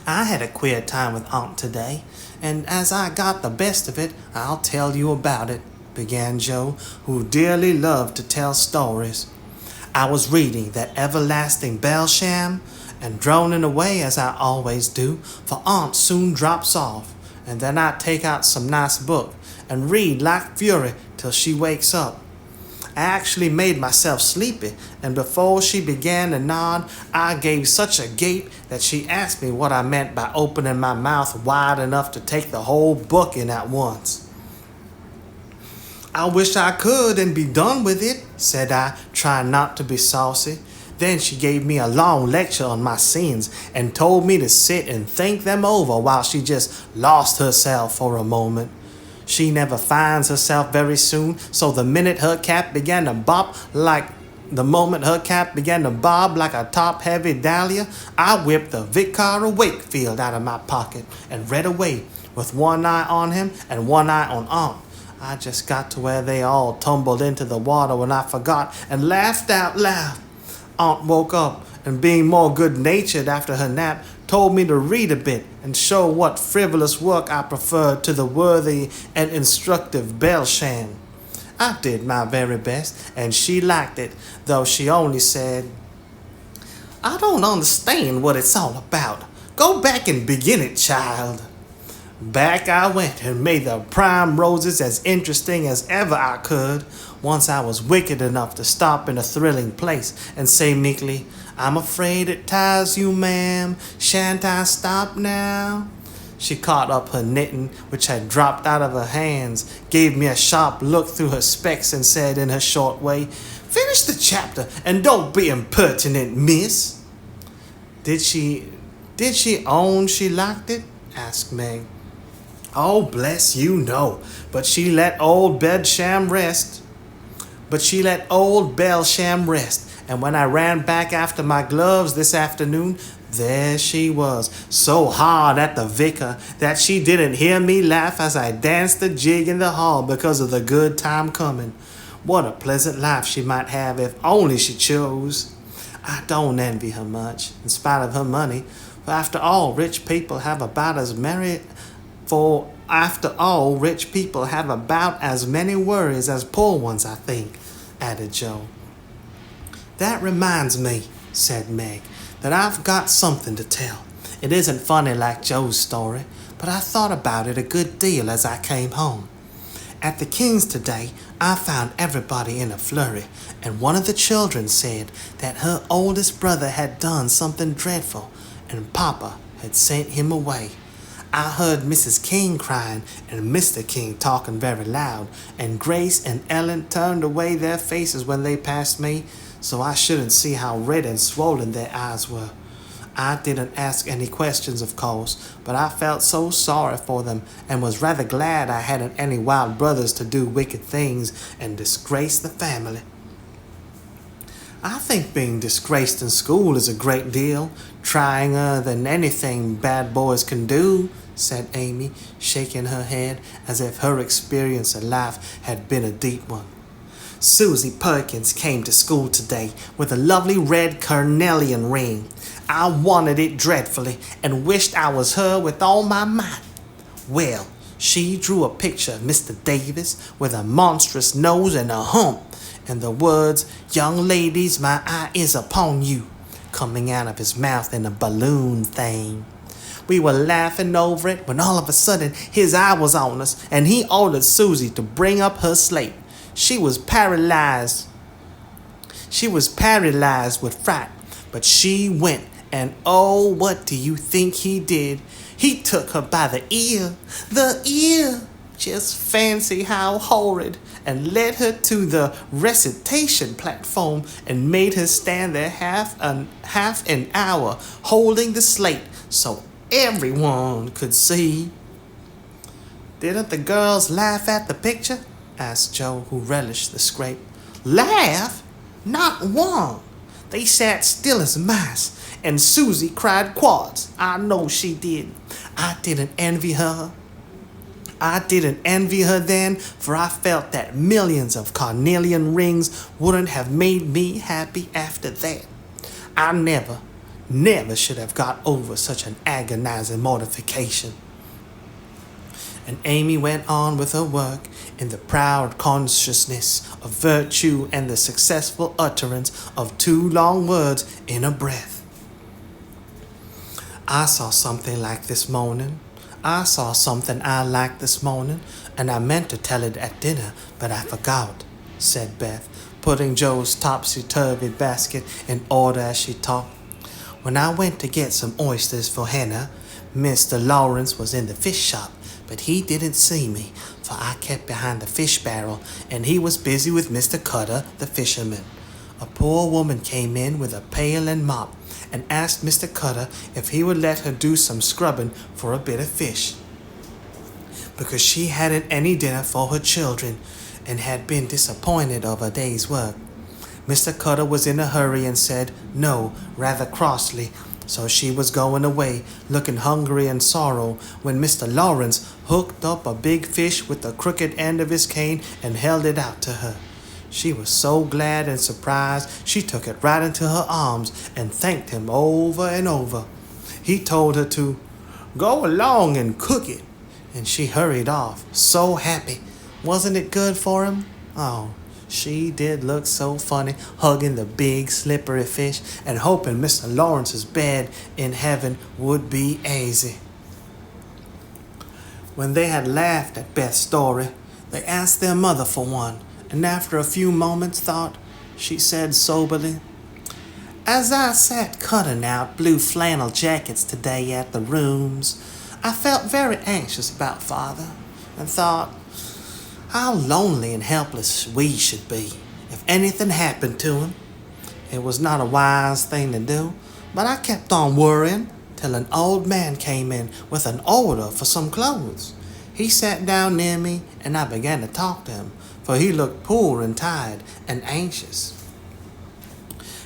"I had a queer time with Aunt today, and as I got the best of it, I'll tell you about it," began Jo, who dearly loved to tell stories. "I was reading that everlasting Belsham, and droning away as I always do, for Aunt soon drops off, and then I take out some nice book and read like fury till she wakes up. I actually made myself sleepy, and before she began to nod, I gave such a gape that she asked me what I meant by opening my mouth wide enough to take the whole book in at once. "I wish I could and be done with it," said I, trying not to be saucy. Then she gave me a long lecture on my sins and told me to sit and think them over while she just lost herself for a moment. She never finds herself very soon, so the moment her cap began to bob like a top-heavy dahlia, I whipped the Vicar of Wakefield out of my pocket and read away, with one eye on him and one eye on Aunt. I just got to where they all tumbled into the water when I forgot and laughed out loud. Aunt woke up, and being more good-natured after her nap, told me to read a bit and show what frivolous work I preferred to the worthy and instructive Belsham. I did my very best, and she liked it, though she only said, "I don't understand what it's all about. Go back and begin it, child." Back I went and made the prime roses as interesting as ever I could. Once I was wicked enough to stop in a thrilling place and say meekly, "I'm afraid it tires you, ma'am. Shan't I stop now?" She caught up her knitting, which had dropped out of her hands, gave me a sharp look through her specs, and said in her short way, "Finish the chapter and don't be impertinent, miss." Did she own she liked it?" asked Meg. "Oh, bless you, no. But she let old Belsham rest. And when I ran back after my gloves this afternoon, There she was, so hard at the vicar that she didn't hear me laugh as I danced the jig in the hall because of the good time coming. What a pleasant life she might have if only she chose. I don't envy her much, in spite of her money, for after all, rich people have about as many worries as poor ones, I think, added Joe. That reminds me, said Meg, that I've got something to tell. It isn't funny like Joe's story, but I thought about it a good deal as I came home. At the King's today, I found everybody in a flurry, and one of the children said that her oldest brother had done something dreadful, and Papa had sent him away. I heard Mrs. King crying and Mr. King talking very loud, and Grace and Ellen turned away their faces when they passed me, so I shouldn't see how red and swollen their eyes were. I didn't ask any questions, of course, but I felt so sorry for them and was rather glad I hadn't any wild brothers to do wicked things and disgrace the family. I think being disgraced in school is a great deal, tryinger than anything bad boys can do, said Amy, shaking her head as if her experience of life had been a deep one. Susie Perkins came to school today with a lovely red carnelian ring. I wanted it dreadfully and wished I was her with all my might. Well, she drew a picture of Mr. Davis with a monstrous nose and a hump, and the words, "Young ladies, my eye is upon you," coming out of his mouth in a balloon thing. We were laughing over it when all of a sudden his eye was on us, and he ordered Susie to bring up her slate. She was paralyzed with fright, but she went, and oh, what do you think he did? He took her by the ear. Just fancy how horrid, and led her to the recitation platform and made her stand there half an hour holding the slate so everyone could see. Didn't the girls laugh at the picture? Asked Joe, who relished the scrape. Laugh? Not one. They sat still as mice, and Susie cried quads. I know she did. I didn't envy her then, for I felt that millions of carnelian rings wouldn't have made me happy after that. I never should have got over such an agonizing mortification. And Amy went on with her work in the proud consciousness of virtue and the successful utterance of 2 long words in a breath. I saw something I liked this morning, and I meant to tell it at dinner, but I forgot, said Beth, putting Joe's topsy-turvy basket in order as she talked. When I went to get some oysters for Hannah, Mr. Laurence was in the fish shop, but he didn't see me, for I kept behind the fish barrel, and he was busy with Mr. Cutter, the fisherman. A poor woman came in with a pail and mop, and asked Mr. Cutter if he would let her do some scrubbing for a bit of fish, because she hadn't any dinner for her children, and had been disappointed of her day's work. Mr. Cutter was in a hurry and said no, rather crossly, so she was going away, looking hungry and sorrow, when Mr. Laurence hooked up a big fish with the crooked end of his cane and held it out to her. She was so glad and surprised, she took it right into her arms and thanked him over and over. He told her to go along and cook it, and she hurried off, so happy. Wasn't it good for him? Oh, she did look so funny, hugging the big slippery fish and hoping Mr. Lawrence's bed in heaven would be easy. When they had laughed at Beth's story, they asked their mother for one, and after a few moments' thought, she said soberly, "As I sat cutting out blue flannel jackets today at the rooms, I felt very anxious about Father, and thought how lonely and helpless we should be if anything happened to him. It was not a wise thing to do, but I kept on worrying till an old man came in with an order for some clothes. He sat down near me, and I began to talk to him, for he looked poor and tired and anxious.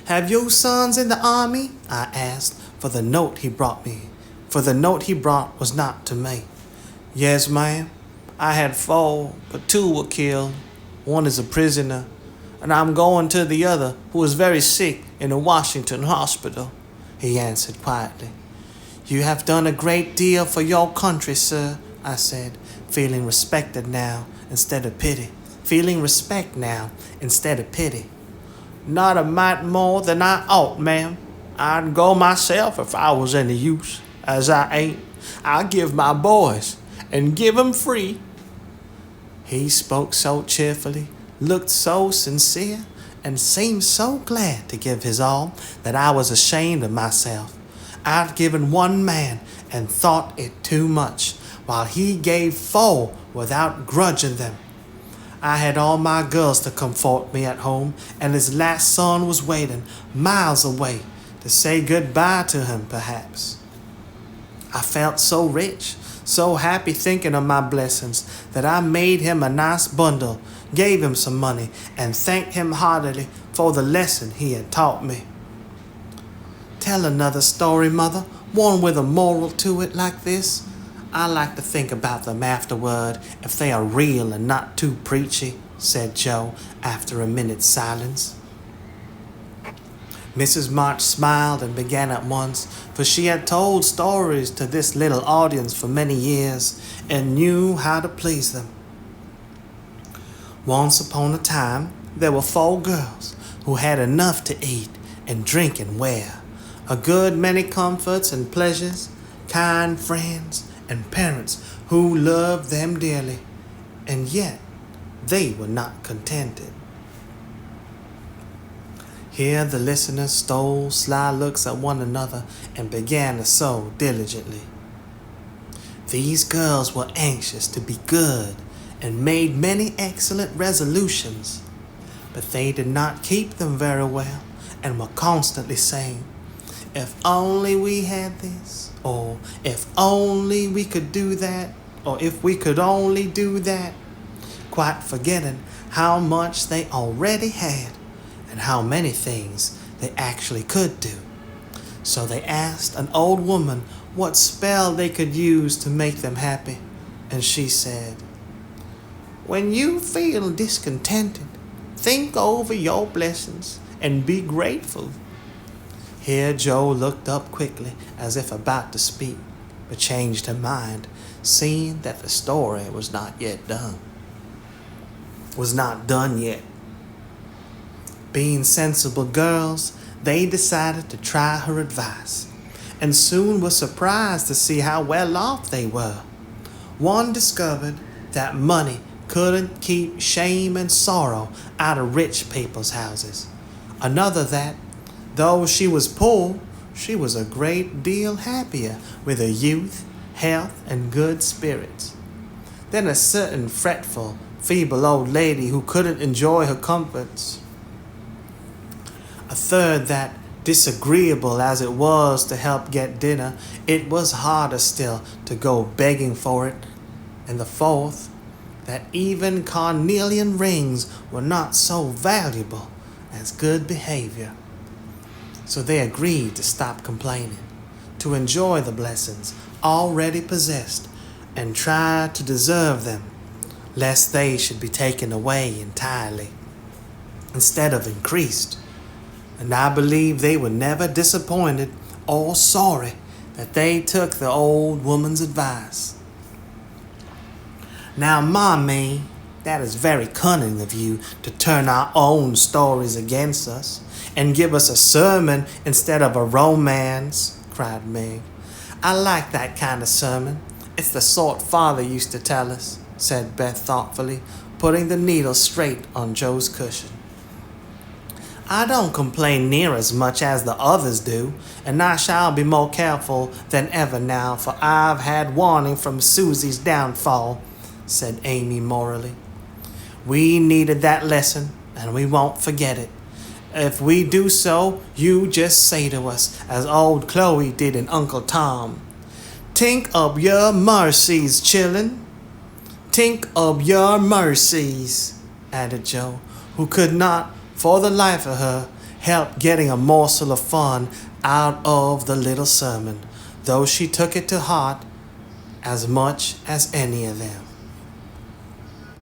'Have your sons in the army?' I asked, for the note he brought me, for the note he brought was not to me. Yes, ma'am, I had 4, but 2 were killed. 1 is a prisoner, and I'm going to the other, who is very sick in a Washington hospital, he answered quietly. You have done a great deal for your country, sir, I said, feeling respected now instead of pity. Feeling respect now instead of pity. Not a mite more than I ought, ma'am. I'd go myself if I was any use. As I ain't, I give my boys, and give 'em free. He spoke so cheerfully, looked so sincere, and seemed so glad to give his all that I was ashamed of myself. I'd given 1 man and thought it too much, while he gave 4 without grudging them. I had all my girls to comfort me at home, and his last son was waiting miles away to say goodbye to him, perhaps. I felt so rich, so happy thinking of my blessings, that I made him a nice bundle, gave him some money, and thanked him heartily for the lesson he had taught me. Tell another story, Mother, one with a moral to it like this. I like to think about them afterward, if they are real and not too preachy, said Joe after a minute's silence. Mrs. March smiled and began at once, for she had told stories to this little audience for many years and knew how to please them. Once upon a time, there were 4 girls who had enough to eat and drink and wear, a good many comforts and pleasures, kind friends, and parents who loved them dearly, and yet they were not contented. Here the listeners stole sly looks at one another and began to sew diligently. These girls were anxious to be good and made many excellent resolutions, but they did not keep them very well and were constantly saying, if only we had this, or if only we could do that, or if we could only do that, quite forgetting how much they already had and how many things they actually could do. So they asked an old woman what spell they could use to make them happy, and she said, when you feel discontented, think over your blessings and be grateful. Here Joe looked up quickly as if about to speak, but changed her mind, seeing that the story was not done yet. Being sensible girls, they decided to try her advice, and soon were surprised to see how well off they were. One discovered that money couldn't keep shame and sorrow out of rich people's houses. Another that, though she was poor, she was a great deal happier with her youth, health, and good spirits. Then a certain fretful, feeble old lady who couldn't enjoy her comforts. A third that, disagreeable as it was to help get dinner, it was harder still to go begging for it. And the fourth, that even carnelian rings were not so valuable as good behavior. So they agreed to stop complaining, to enjoy the blessings already possessed, and try to deserve them, lest they should be taken away entirely, instead of increased. And I believe they were never disappointed or sorry that they took the old woman's advice. Now, Mommy, that is very cunning of you to turn our own stories against us and give us a sermon instead of a romance, cried Meg. I like that kind of sermon. It's the sort Father used to tell us, said Beth thoughtfully, putting the needle straight on Joe's cushion. I don't complain near as much as the others do, and I shall be more careful than ever now, for I've had warning from Susie's downfall, said Amy morally. We needed that lesson, and we won't forget it. If we do so, you just say to us, as old Chloe did in Uncle Tom, "Think of your mercies, chillin'. Think of your mercies," added Joe, who could not, for the life of her, help getting a morsel of fun out of the little sermon, though she took it to heart as much as any of them.